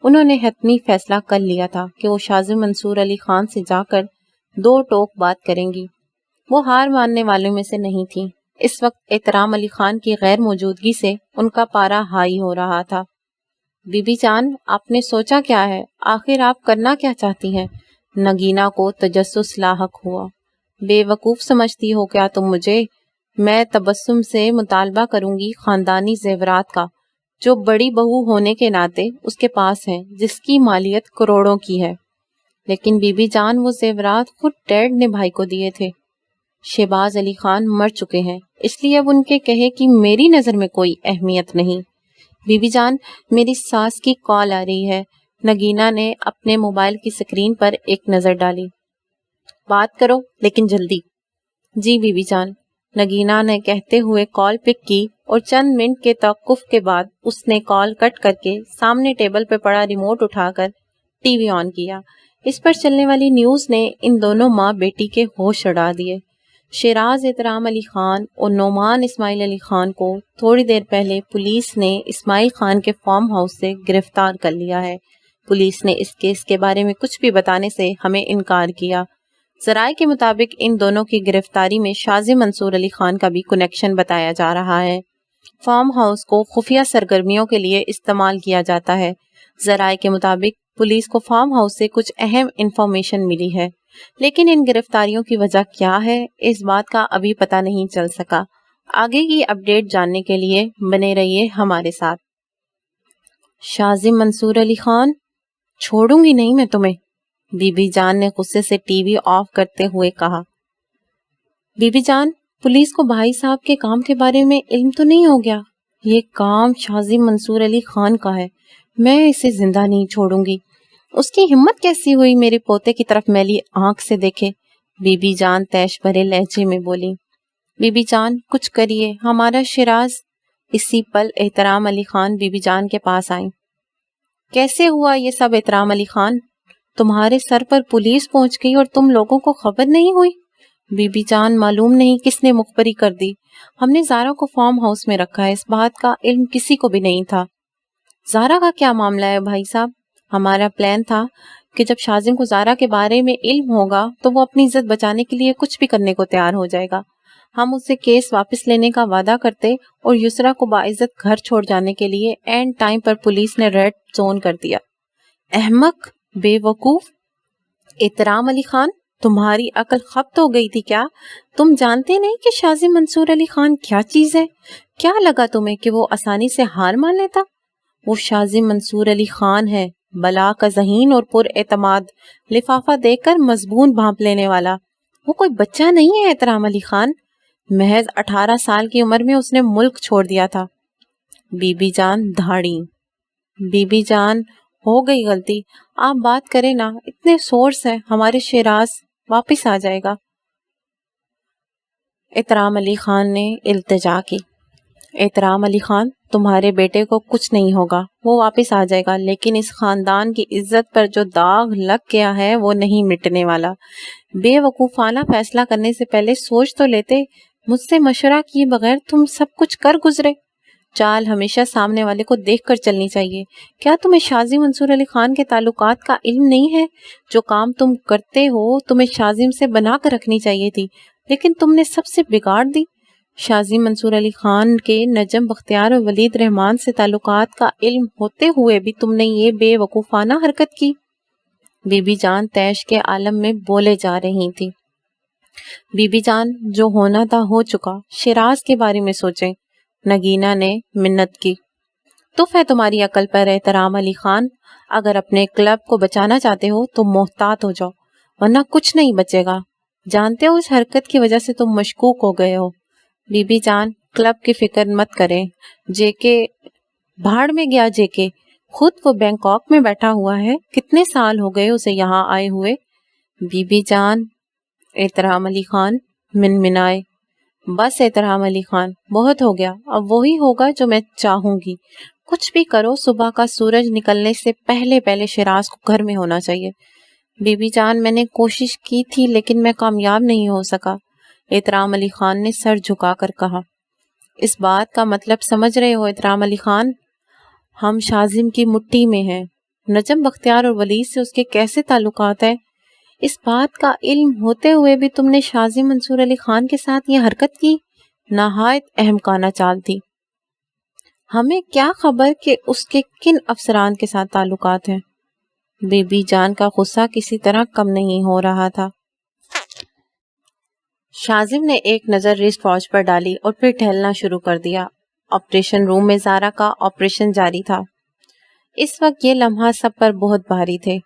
انہوں نے حتمی فیصلہ کر لیا تھا کہ وہ شاذم منصور علی خان سے جا کر دو ٹوک بات کریں گی۔ وہ ہار ماننے والوں میں سے نہیں تھیں۔ اس وقت احترام علی خان کی غیر موجودگی سے ان کا پارا ہائی ہو رہا تھا۔ بی بی جان، آپ نے سوچا کیا ہے؟ آخر آپ کرنا کیا چاہتی ہیں؟ نگینہ کو تجسس لاحق ہوا۔ بے وقوف سمجھتی ہو کیا تم مجھے؟ میں تبسم سے مطالبہ کروں گی خاندانی زیورات کا، جو بڑی بہو ہونے کے ناطے اس کے پاس ہیں، جس کی مالیت کروڑوں کی ہے۔ لیکن بی بی جان، وہ زیورات خود ڈیڈ نے بھائی کو دیے تھے۔ شہباز علی خان مر چکے ہیں، اس لیے اب ان کے کہے کی میری نظر میں کوئی اہمیت نہیں۔ بی بی جان، میری ساس کی کال آ رہی ہے۔ نگینہ نے اپنے موبائل کی سکرین پر ایک نظر ڈالی۔ بات کرو لیکن جلدی۔ جی بی بی جان۔ نگینہ نے کہتے ہوئے کال پک کی اور چند منٹ کے توقف کے بعد اس نے کال کٹ کر کے سامنے ٹیبل پہ پڑا ریموٹ اٹھا کر ٹی وی آن کیا۔ اس پر چلنے والی نیوز نے ان دونوں ماں بیٹی کے ہوش اڑا دیے۔ شیراز احترام علی خان اور نعمان اسماعیل علی خان کو تھوڑی دیر پہلے پولیس نے اسماعیل خان کے فارم ہاؤس سے گرفتار کر لیا ہے۔ پولیس نے اس کیس کے بارے میں کچھ بھی بتانے سے ہمیں انکار کیا۔ ذرائع کے مطابق ان دونوں کی گرفتاری میں شاذم منصور علی خان کا بھی کنیکشن بتایا جا رہا ہے۔ فارم ہاؤس کو خفیہ سرگرمیوں کے لیے استعمال کیا جاتا ہے۔ ذرائع کے مطابق پولیس کو فارم ہاؤس سے کچھ اہم انفارمیشن ملی ہے، لیکن ان گرفتاریوں کی وجہ کیا ہے اس بات کا ابھی پتہ نہیں چل سکا۔ آگے کی اپڈیٹ جاننے کے لیے بنے رہیے ہمارے ساتھ۔ شاذم منصور علی خان، چھوڑوں گی نہیں میں تمہیں، بی بی جان نے غصے سے ٹی وی آف کرتے ہوئے کہا۔ بی بی جان، پولیس کو بھائی صاحب کے کام کے بارے میں علم تو نہیں ہو گیا؟ یہ کام شاذم منصور علی خان کا ہے، میں اسے زندہ نہیں چھوڑوں گی۔ اس کی ہمت کیسی ہوئی میرے پوتے کی طرف میلی آنکھ سے دیکھے؟ بی بی جان تیش بھرے لہجے میں بولی۔ بی بی جان، کچھ کریے، ہمارا شیراز۔ اسی پل احترام علی خان بی بی جان کے پاس آئیں۔ کیسے ہوا یہ سب احترام علی خان؟ تمہارے سر پر پولیس پہنچ گئی اور تم لوگوں کو خبر نہیں ہوئی؟ بی بی جان، معلوم نہیں کس نے مخبری کر دی، ہم نے زارا کو فارم ہاؤس میں رکھا ہے، اس بات کا علم کسی کو بھی نہیں تھا۔ زارا کا کیا معاملہ ہے بھائی صاحب؟ ہمارا پلان تھا کہ جب شاذم کو زارا کے بارے میں علم ہوگا تو وہ اپنی عزت بچانے کے لیے کچھ بھی کرنے کو تیار ہو جائے گا۔ ہم اس سے کیس واپس لینے کا وعدہ کرتے اور یسرا کو باعزت گھر چھوڑ جانے کے لیے اینڈ ٹائم پر پولیس نے ریڈ زون کر دیا۔ احمق، بے وقوف! احترام علی خان، تمہاری عقل خبت ہو گئی تھی کیا؟ تم جانتے نہیں کہ شاذم منصور علی خان کیا چیز ہے؟ کیا لگا تمہیں کہ وہ آسانی سے ہار مان لیتا؟ وہ شاذم منصور علی خان ہے، بلا کا ذہین اور پر اعتماد، لفافہ دیکھ کر مضمون بھانپ لینے والا۔ وہ کوئی بچہ نہیں ہے احترام علی خان، محض 18 سال کی عمر میں اس نے ملک چھوڑ دیا تھا۔ بی بی جان دھاڑی، بی بی جان ہو گئی غلطی، آپ بات کریں نا، اتنے سورس ہیں، ہمارے شیراز واپس آ جائے گا۔ احترام علی خان نے التجا کی۔ احترام علی خان، تمہارے بیٹے کو کچھ نہیں ہوگا، وہ واپس آ جائے گا، لیکن اس خاندان کی عزت پر جو داغ لگ گیا ہے وہ نہیں مٹنے والا۔ بے وقوفانہ فیصلہ کرنے سے پہلے سوچ تو لیتے، مجھ سے مشورہ کیے بغیر تم سب کچھ کر گزرے۔ چال ہمیشہ سامنے والے کو دیکھ کر چلنی چاہیے۔ کیا تمہیں شازی منصور علی خان کے تعلقات کا علم نہیں ہے؟ جو کام تم کرتے ہو تمہیں شازم سے بنا کر رکھنی چاہیے تھی، لیکن تم نے سب سے بگاڑ دی۔ شازی منصور علی خان کے نجم بختیار اور ولید رحمان سے تعلقات کا علم ہوتے ہوئے بھی تم نے یہ بے وقوفانہ حرکت کی۔ بی بی جان طیش کے عالم میں بولے جا رہی تھی۔ بی بی جان، جو ہونا تھا ہو چکا، شیراز کے بارے میں سوچیں۔ نگینہ نے منت کی۔ تف ہے تمہاری عقل پر احترام علی خان، اگر اپنے کلب کو بچانا چاہتے ہو تو محتاط ہو جاؤ، ورنہ کچھ نہیں بچے گا۔ جانتے ہو اس حرکت کی وجہ سے تم مشکوک ہو گئے ہو۔ بی بی جان، کلب کی فکر مت کریں، جے کے بھاڑ میں گیا، جے کے خود وہ بینکاک میں بیٹھا ہوا ہے، کتنے سال ہو گئے اسے یہاں آئے ہوئے۔ بی بی جان، احترام علی خان منمنائے۔ بس احترام علی خان، بہت ہو گیا، اب وہی ہوگا جو میں چاہوں گی۔ کچھ بھی کرو، صبح کا سورج نکلنے سے پہلے شیراز کو گھر میں ہونا چاہیے۔ بی بی جان، میں نے کوشش کی تھی لیکن میں کامیاب نہیں ہو سکا، احترام علی خان نے سر جھکا کر کہا۔ اس بات کا مطلب سمجھ رہے ہو احترام علی خان؟ ہم شازم کی مٹھی میں ہیں۔ نجم بختیار اور ولید سے اس کے کیسے تعلقات ہیں؟ اس بات کا علم ہوتے ہوئے بھی تم نے شازم منصور علی خان کے ساتھ یہ حرکت کی، نہایت احمقانہ چال تھی۔ ہمیں کیا خبر کہ اس کے کن افسران کے ساتھ تعلقات ہیں؟ بی بی جان کا غصہ کسی طرح کم نہیں ہو رہا تھا۔ شازم نے ایک نظر رسٹ واچ پر ڈالی اور پھر ٹہلنا شروع کر دیا۔ آپریشن روم میں زارا کا آپریشن جاری تھا۔ اس وقت یہ لمحہ سب پر بہت بھاری تھے۔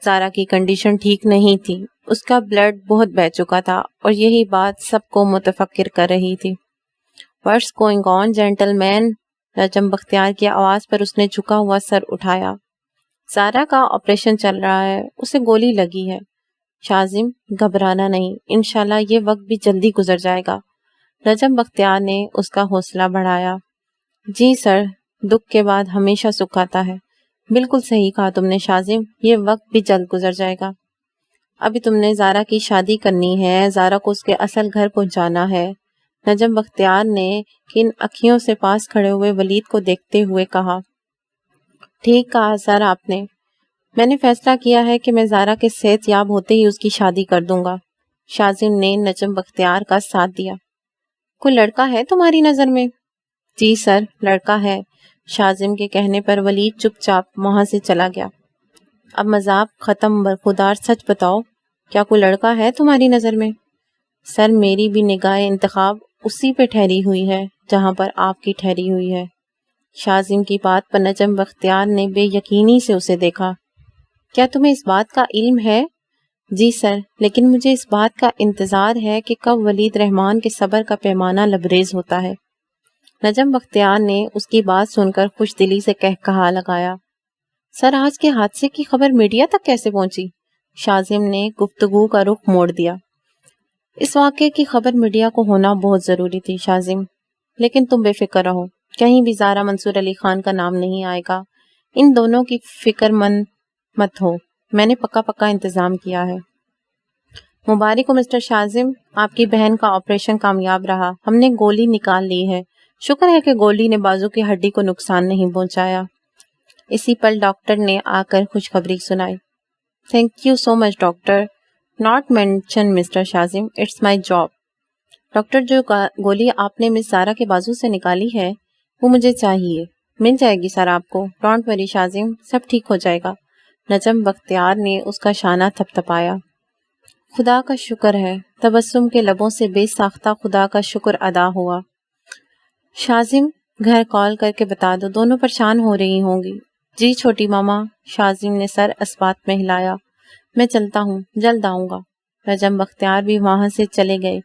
زارا کی کنڈیشن ٹھیک نہیں تھی، اس کا بلڈ بہت بہہ چکا تھا اور یہی بات سب کو متفکر کر رہی تھی۔ "What's going on, gentlemen?" نجم بختیار کی آواز پر اس نے جھکا ہوا سر اٹھایا۔ زارا کا آپریشن چل رہا ہے، اسے گولی لگی ہے۔ شازم، گھبرانا نہیں، انشاءاللہ یہ وقت بھی جلدی گزر جائے گا۔ نجم بختیار نے اس کا حوصلہ بڑھایا۔ جی سر، دکھ کے بعد ہمیشہ سکھ آتا ہے۔ بالکل صحیح کہا تم نے شازم، یہ وقت بھی جلد گزر جائے گا۔ ابھی تم نے زارا کی شادی کرنی ہے، زارا کو اس کے اصل گھر پہنچانا ہے۔ نجم بختیار نے کن اکھیوں سے پاس کھڑے ہوئے ولید کو دیکھتے ہوئے کہا۔ ٹھیک کہا سر آپ نے، میں نے فیصلہ کیا ہے کہ میں زارا کے صحت یاب ہوتے ہی اس کی شادی کر دوں گا۔ شازم نے نجم بختیار کا ساتھ دیا۔ کوئی لڑکا ہے تمہاری نظر میں؟ جی سر، لڑکا ہے۔ شازم کے کہنے پر ولید چپ چاپ وہاں سے چلا گیا۔ اب مذاق ختم، برخودار سچ بتاؤ، کیا کوئی لڑکا ہے تمہاری نظر میں؟ سر، میری بھی نگاہ انتخاب اسی پہ ٹھہری ہوئی ہے جہاں پر آپ کی ٹھہری ہوئی ہے۔ شازم کی بات پر نجم بختیار نے بے یقینی سے اسے دیکھا۔ کیا تمہیں اس بات کا علم ہے؟ جی سر، لیکن مجھے اس بات کا انتظار ہے کہ کب ولید رحمان کے صبر کا پیمانہ لبریز ہوتا ہے۔ نجم بختیار نے اس کی بات سن کر خوش دلی سے کہا لگایا۔ سر، آج کے حادثے کی خبر میڈیا تک کیسے پہنچی؟ شازم نے گفتگو کا رخ موڑ دیا۔ اس واقعے کی خبر میڈیا کو ہونا بہت ضروری تھی شازم، لیکن تم بے فکر رہو، کہیں بھی زارا منصور علی خان کا نام نہیں آئے گا۔ ان دونوں کی فکر مند مت ہو، میں نے پکا انتظام کیا ہے۔ مبارک ہو مسٹر شازم، آپ کی بہن کا آپریشن کامیاب رہا، ہم نے گولی نکال لی ہے، شکر ہے کہ گولی نے بازو کی ہڈی کو نقصان نہیں پہنچایا۔ اسی پل ڈاکٹر نے آ کر خوشخبری سنائی۔ Thank you so much doctor, not mention Mister Shazim, it's my job. Doctor, جو گولی آپ نے مس زارا کے بازو سے نکالی ہے وہ مجھے چاہیے، مل جائے گی سر آپ کو، ڈونٹ وری شازم، سب ٹھیک ہو جائے گا۔ نجم بختیار نے اس کا شانہ تھپ تھپایا۔ خدا کا شکر ہے، تبسم کے لبوں سے بے ساختہ خدا کا شکر ادا ہوا۔ شازم، گھر کال کر کے بتا دو، دونوں پریشان ہو رہی ہوں گی۔ جی چھوٹی ماما، شاذم نے سر اسبات میں ہلایا۔ میں چلتا ہوں، جلد آؤں گا۔ نجم بختیار بھی وہاں سے چلے گئے۔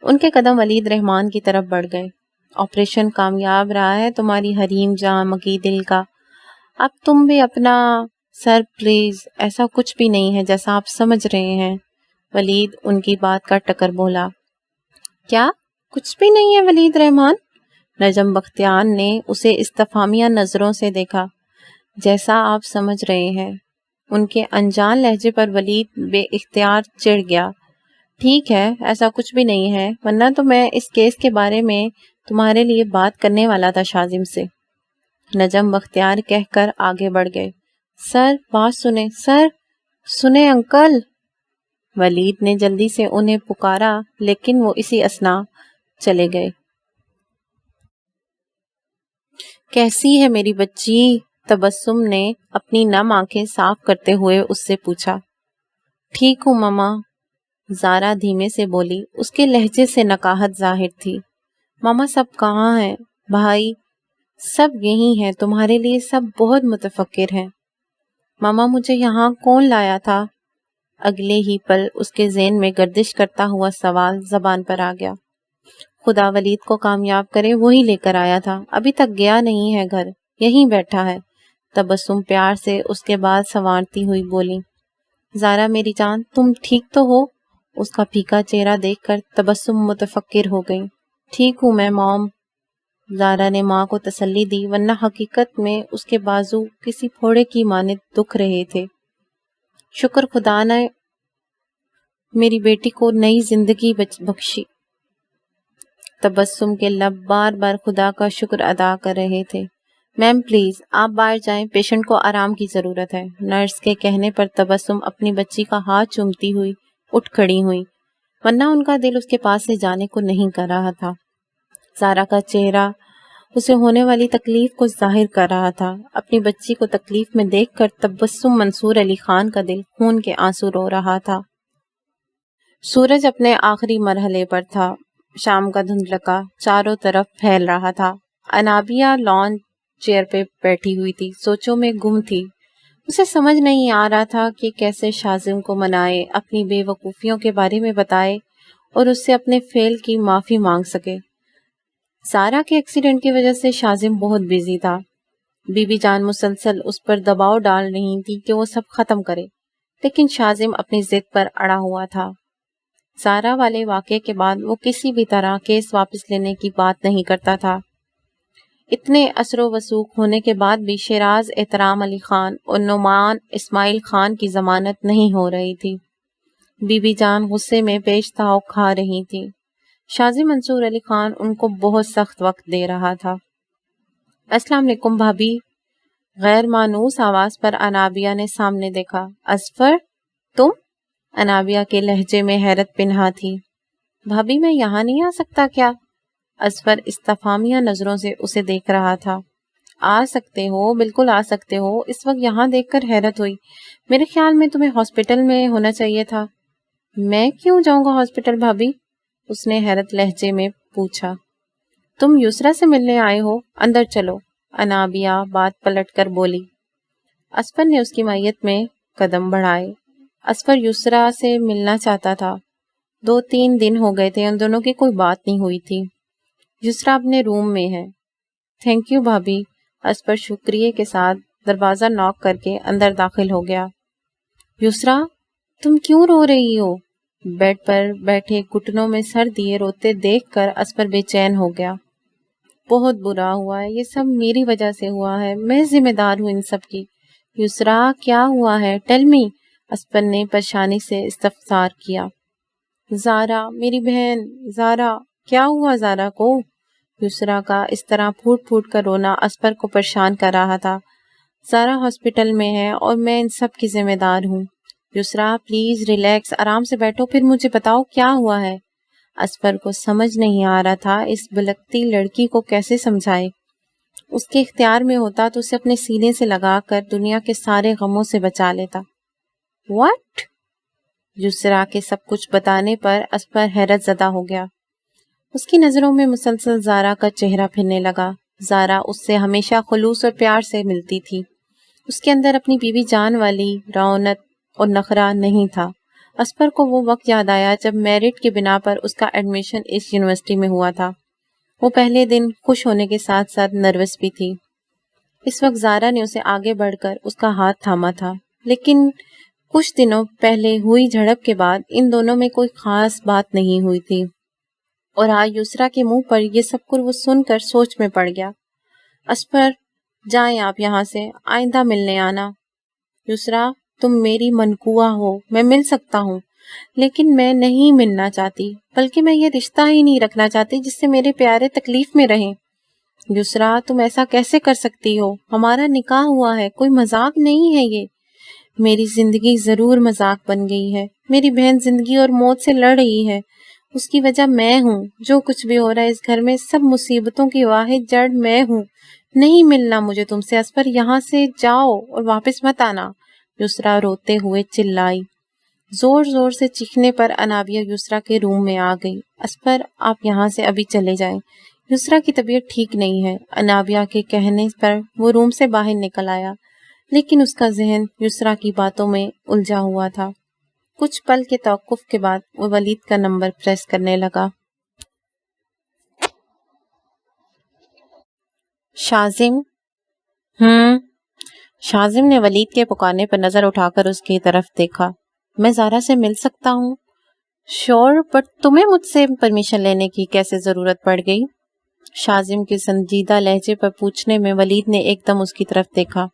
ان کے قدم ولید رحمان کی طرف بڑھ گئے۔ آپریشن کامیاب رہا ہے تمہاری حریم جہاں مکی دل کا۔ اب تم بھی اپنا سر پلیز، ایسا کچھ بھی نہیں ہے جیسا آپ سمجھ رہے ہیں۔ ولید ان کی بات کا ٹکر بولا۔ کیا کچھ بھی نہیں ہے ولید رحمان؟ نجم بختیار نے اسے استفہامیہ نظروں سے دیکھا۔ جیسا آپ سمجھ رہے ہیں۔ ان کے انجان لہجے پر ولید بے اختیار چڑ گیا۔ ٹھیک ہے، ایسا کچھ بھی نہیں ہے، ورنہ تو میں اس کیس کے بارے میں تمہارے لیے بات کرنے والا تھا شاذم سے۔ نجم بختیار کہہ کر آگے بڑھ گئے۔ سر بات سنیں، سر سنیں انکل۔ ولید نے جلدی سے انہیں پکارا لیکن وہ اسی اثنا چلے گئے۔ کیسی ہے میری بچی؟ تبسم نے اپنی نم آنکھیں صاف کرتے ہوئے اس سے پوچھا۔ ٹھیک ہوں ماما، زارا دھیمے سے بولی۔ اس کے لہجے سے نکاہت ظاہر تھی۔ ماما سب کہاں ہیں؟ بھائی سب یہی ہیں، تمہارے لیے سب بہت متفکر ہیں۔ ماما مجھے یہاں کون لایا تھا؟ اگلے ہی پل اس کے ذہن میں گردش کرتا ہوا سوال زبان پر آ گیا۔ خدا ولید کو کامیاب کرے، وہی لے کر آیا تھا، ابھی تک گیا نہیں ہے گھر، یہیں بیٹھا ہے۔ تبسم پیار سے اس کے بعد سنوارتی ہوئی بولی۔ زارا میری جان، تم ٹھیک تو ہو؟ اس کا پھیکا چہرہ دیکھ کر تبسم متفکر ہو گئی۔ ٹھیک ہوں میں موم، زارا نے ماں کو تسلی دی، ورنہ حقیقت میں اس کے بازو کسی پھوڑے کی مانند دکھ رہے تھے۔ شکر خدا نے میری بیٹی کو نئی زندگی بخشی۔ تبسم کے لب بار بار خدا کا شکر ادا کر رہے تھے۔ میم پلیز آپ باہر جائیں، پیشنٹ کو آرام کی ضرورت ہے۔ نرس کے کہنے پر تبسم اپنی بچی کا ہاتھ چومتی ہوئی اٹھ کھڑی ہوئی، ورنہ ان کا دل اس کے پاس سے جانے کو نہیں کر رہا تھا۔ زارا کا چہرہ اسے ہونے والی تکلیف کو ظاہر کر رہا تھا۔ اپنی بچی کو تکلیف میں دیکھ کر تبسم منصور علی خان کا دل خون کے آنسو رو رہا تھا۔ سورج اپنے آخری مرحلے پر تھا۔ شام کا دھندلکا چاروں طرف پھیل رہا تھا۔ انابیہ لان چیئر پہ بیٹھی ہوئی تھی، سوچوں میں گم تھی۔ اسے سمجھ نہیں آ رہا تھا کہ کیسے شاذم کو منائے، اپنی بے وقوفیوں کے بارے میں بتائے اور اس سے اپنے فعل کی معافی مانگ سکے۔ زارا کے ایکسیڈنٹ کی وجہ سے شاذم بہت بیزی تھا۔ بی بی جان مسلسل اس پر دباؤ ڈال رہی تھی کہ وہ سب ختم کرے، لیکن شاذم اپنی ضد پر اڑا ہوا تھا۔ زارا والے واقعے کے بعد وہ کسی بھی طرح کیس واپس لینے کی بات نہیں کرتا تھا۔ اتنے اثر و وثوق ہونے کے بعد بھی شیراز احترام علی خان اور نعمان اسماعیل خان کی ضمانت نہیں ہو رہی تھی۔ بی بی جان غصے میں پیش تاؤ کھا رہی تھی۔ شاذم منصور علی خان ان کو بہت سخت وقت دے رہا تھا۔ السلام علیکم بھابی، غیر مانوس آواز پر انابیہ نے سامنے دیکھا۔ اظفر تم؟ انابیہ کے لہجے میں حیرت پنہا تھی۔ بھابی میں یہاں نہیں آ سکتا کیا؟ اظفر استفہامیہ نظروں سے اسے دیکھ رہا تھا۔ آ سکتے ہو، بالکل آ سکتے ہو۔ اس وقت یہاں دیکھ کر حیرت ہوئی۔ میرے خیال میں تمہیں ہاسپٹل میں ہونا چاہیے تھا۔ میں کیوں جاؤں گا ہاسپٹل بھابی؟ اس نے حیرت لہجے میں پوچھا۔ تم یسرا سے ملنے آئے ہو، اندر چلو، انابیہ بات پلٹ کر بولی۔ اظفر نے اس کی معیت میں قدم بڑھائے۔ اظفر یسرا سے ملنا چاہتا تھا۔ 2-3 دن ہو گئے تھے ان دونوں کی کوئی بات نہیں ہوئی تھی۔ یسرا اپنے روم میں ہے۔ تھینک یو بھابی۔ اظفر شکریہ کے ساتھ دروازہ ناک کر کے اندر داخل ہو گیا۔ یسرا تم کیوں رو رہی ہو؟ بیڈ پر بیٹھے گھٹنوں میں سر دیے روتے دیکھ کر اظفر بے چین ہو گیا۔ بہت برا ہوا ہے، یہ سب میری وجہ سے ہوا ہے، میں ذمہ دار ہوں ان سب کی۔ یسرا کیا ہوا ہے؟ ٹیل می، اظفر نے پریشانی سے استفسار کیا۔ زارا میری بہن، زارا کیا ہوا زارا کو؟ یسرا کا اس طرح پھوٹ پھوٹ کر رونا اظفر کو پریشان کر رہا تھا۔ زارا ہاسپٹل میں ہے اور میں ان سب کی ذمہ دار ہوں۔ یسرا پلیز ریلیکس، آرام سے بیٹھو، پھر مجھے بتاؤ کیا ہوا ہے۔ اظفر کو سمجھ نہیں آ رہا تھا اس بلکتی لڑکی کو کیسے سمجھائے۔ اس کے اختیار میں ہوتا تو اسے اپنے سینے سے لگا کر دنیا کے سارے غموں سے بچا لیتا۔ واٹ؟ یسرا کے سب کچھ بتانے پر اظفر حیرت زدہ ہو گیا۔ اس کی نظروں میں مسلسل زارا کا چہرہ پھرنے لگا۔ زارا اس سے ہمیشہ خلوص اور پیار سے ملتی تھی۔ اس کے اندر اپنی بیوی جان والی رونق اور نخرہ نہیں تھا۔ اسپر کو وہ وقت یاد آیا جب میرٹ کے بنا پر اس کا ایڈمیشن اس یونیورسٹی میں ہوا تھا۔ وہ پہلے دن خوش ہونے کے ساتھ ساتھ نروس بھی تھی۔ اس وقت زارا نے اسے آگے بڑھ کر اس کا ہاتھ تھاما تھا، لیکن کچھ دنوں پہلے ہوئی جھڑپ کے بعد ان دونوں میں کوئی خاص بات نہیں ہوئی تھی، اور آج یسرا کے منہ پر یہ سب کچھ وہ سن کر سوچ میں پڑ گیا۔ اسپر، جائیں آپ یہاں سے، آئندہ ملنے آنا۔ یسرا، تم میری منقوہ ہو، میں مل سکتا ہوں، لیکن میں نہیں ملنا چاہتی، بلکہ میں یہ رشتہ ہی نہیں رکھنا چاہتی جس سے میرے پیارے تکلیف میں رہیں۔ یسرا، تم ایسا کیسے کر سکتی ہو؟ ہمارا نکاح ہوا ہے، کوئی مذاق نہیں ہے یہ۔ میری زندگی ضرور مذاق بن گئی ہے۔ میری بہن زندگی اور موت سے لڑ رہی ہے، اس کی وجہ میں ہوں۔ جو کچھ بھی ہو رہا ہے اس گھر میں، سب مصیبتوں کی واحد جڑ میں ہوں۔ نہیں ملنا مجھے تم سے اسپر، یہاں سے جاؤ اور واپس مت آنا۔ یسرا روتے ہوئے چلائی۔ زور زور سے چیخنے پر انابیہ یسرا کے روم میں آ گئی۔ اسپر، آپ یہاں سے ابھی چلے جائیں، یسرا کی طبیعت ٹھیک نہیں ہے۔ انابیہ کے کہنے پر وہ روم سے باہر نکل آیا، لیکن اس کا ذہن یسرا کی باتوں میں الجھا ہوا تھا۔ کچھ پل کے توقف کے بعد وہ ولید کا نمبر پریس کرنے لگا۔ شازم؟ شازم نے ولید کے پکارنے پر نظر اٹھا کر اس کی طرف دیکھا۔ میں زارا سے مل سکتا ہوں؟ شور، بٹ تمہیں مجھ سے پرمیشن لینے کی کیسے ضرورت پڑ گئی؟ شازم کے سنجیدہ لہجے پر پوچھنے میں ولید نے ایک دم اس کی طرف دیکھا۔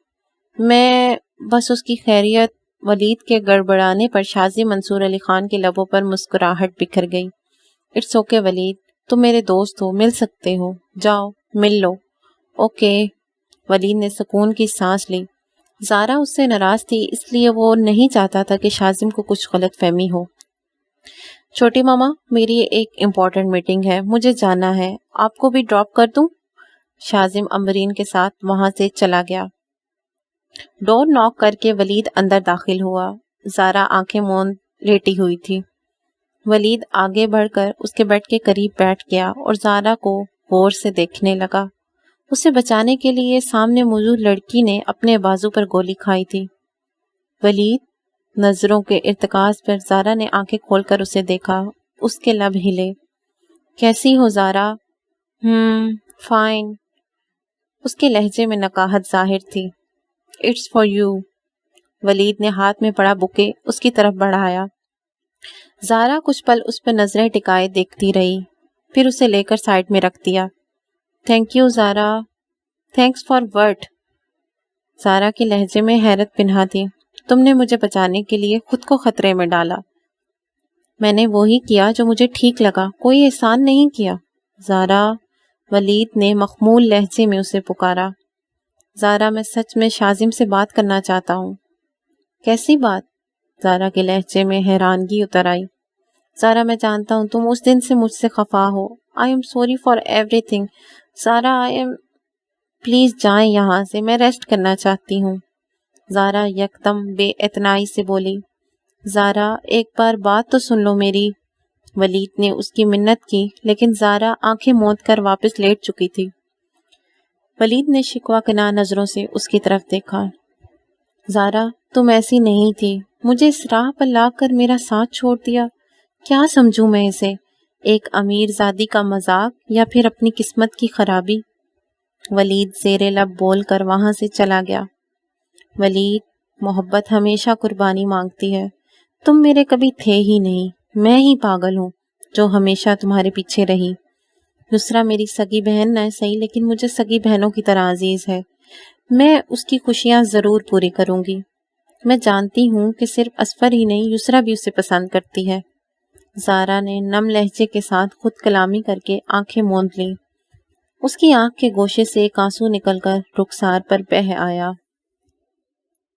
میں بس اس کی خیریت۔ ولید کے گڑبڑانے پر شازم منصور علی خان کے لبوں پر مسکراہٹ بکھر گئی۔ اٹس اوکے ولید، تم میرے دوست ہو، مل سکتے ہو، جاؤ مل لو۔ اوکے۔ ولید نے سکون کی سانس لی۔ زارا اس سے ناراض تھی، اس لیے وہ نہیں چاہتا تھا کہ شازم کو کچھ غلط فہمی ہو۔ چھوٹی ماما، میری ایک امپورٹنٹ میٹنگ ہے، مجھے جانا ہے، آپ کو بھی ڈراپ کر دوں؟ شازم امبرین کے ساتھ وہاں سے چلا گیا۔ ڈور ناک کر کے ولید اندر داخل ہوا۔ زارا آنکھیں موند لیٹی ہوئی تھی۔ ولید آگے بڑھ کر اس کے بیڈ کے قریب بیٹھ گیا اور زارا کو غور سے دیکھنے لگا۔ اسے بچانے کے لیے سامنے موجود لڑکی نے اپنے بازو پر گولی کھائی تھی۔ ولید، نظروں کے ارتکاز پر زارا نے آنکھیں کھول کر اسے دیکھا۔ اس کے لب ہلے۔ کیسی ہو زارا؟ فائن۔ اس کے لہجے میں نقاہت ظاہر تھی۔ It's for you. ولید نے ہاتھ میں پڑا بکے اس کی طرف بڑھایا۔ زارا کچھ پل اس پر نظریں ٹکائے دیکھتی رہی، پھر اسے لے کر سائڈ میں رکھ دیا۔ Thank you Zara. Thanks for what? Zara کے لہجے میں حیرت پنہا تھی۔ تم نے مجھے بچانے کے لیے خود کو خطرے میں ڈالا۔ میں نے وہی کیا جو مجھے ٹھیک لگا، کوئی احسان نہیں کیا۔ زارا، ولید نے مخمول لہجے میں اسے پکارا۔ زارا، میں سچ میں شازم سے بات کرنا چاہتا ہوں۔ کیسی بات؟ زارا کے لہجے میں حیرانگی اتر آئی۔ زارا، میں جانتا ہوں تم اس دن سے مجھ سے خفا ہو۔ I am sorry for everything. Zara, please جائیں یہاں سے، میں ریسٹ کرنا چاہتی ہوں۔ زارا یکدم بے اعتنائی سے بولی۔ زارا، ایک بار بات تو سن لو میری۔ ولید نے اس کی منت کی، لیکن زارا آنکھیں موند کر واپس لیٹ چکی تھی۔ ولید نے شکوہ کناں نظروں سے اس کی طرف دیکھا۔ زارا، تم ایسی نہیں تھی، مجھے اس راہ پر لا کر میرا ساتھ چھوڑ دیا۔ کیا سمجھوں میں اسے؟ ایک امیر زادی کا مذاق یا پھر اپنی قسمت کی خرابی؟ ولید زیر لب بول کر وہاں سے چلا گیا۔ ولید، محبت ہمیشہ قربانی مانگتی ہے۔ تم میرے کبھی تھے ہی نہیں، میں ہی پاگل ہوں جو ہمیشہ تمہارے پیچھے رہی۔ یسرا میری سگی بہن نہ صحیح، لیکن مجھے سگی بہنوں کی طرح عزیز ہے۔ میں اس کی خوشیاں ضرور پوری کروں گی۔ میں جانتی ہوں کہ صرف اسفر ہی نہیں، یسرا بھی اسے پسند کرتی ہے۔ زارا نے نم لہجے کے ساتھ خود کلامی کر کے آنکھیں موند لیں۔ اس کی آنکھ کے گوشے سے ایک آنسو نکل کر رخسار پر بہہ آیا۔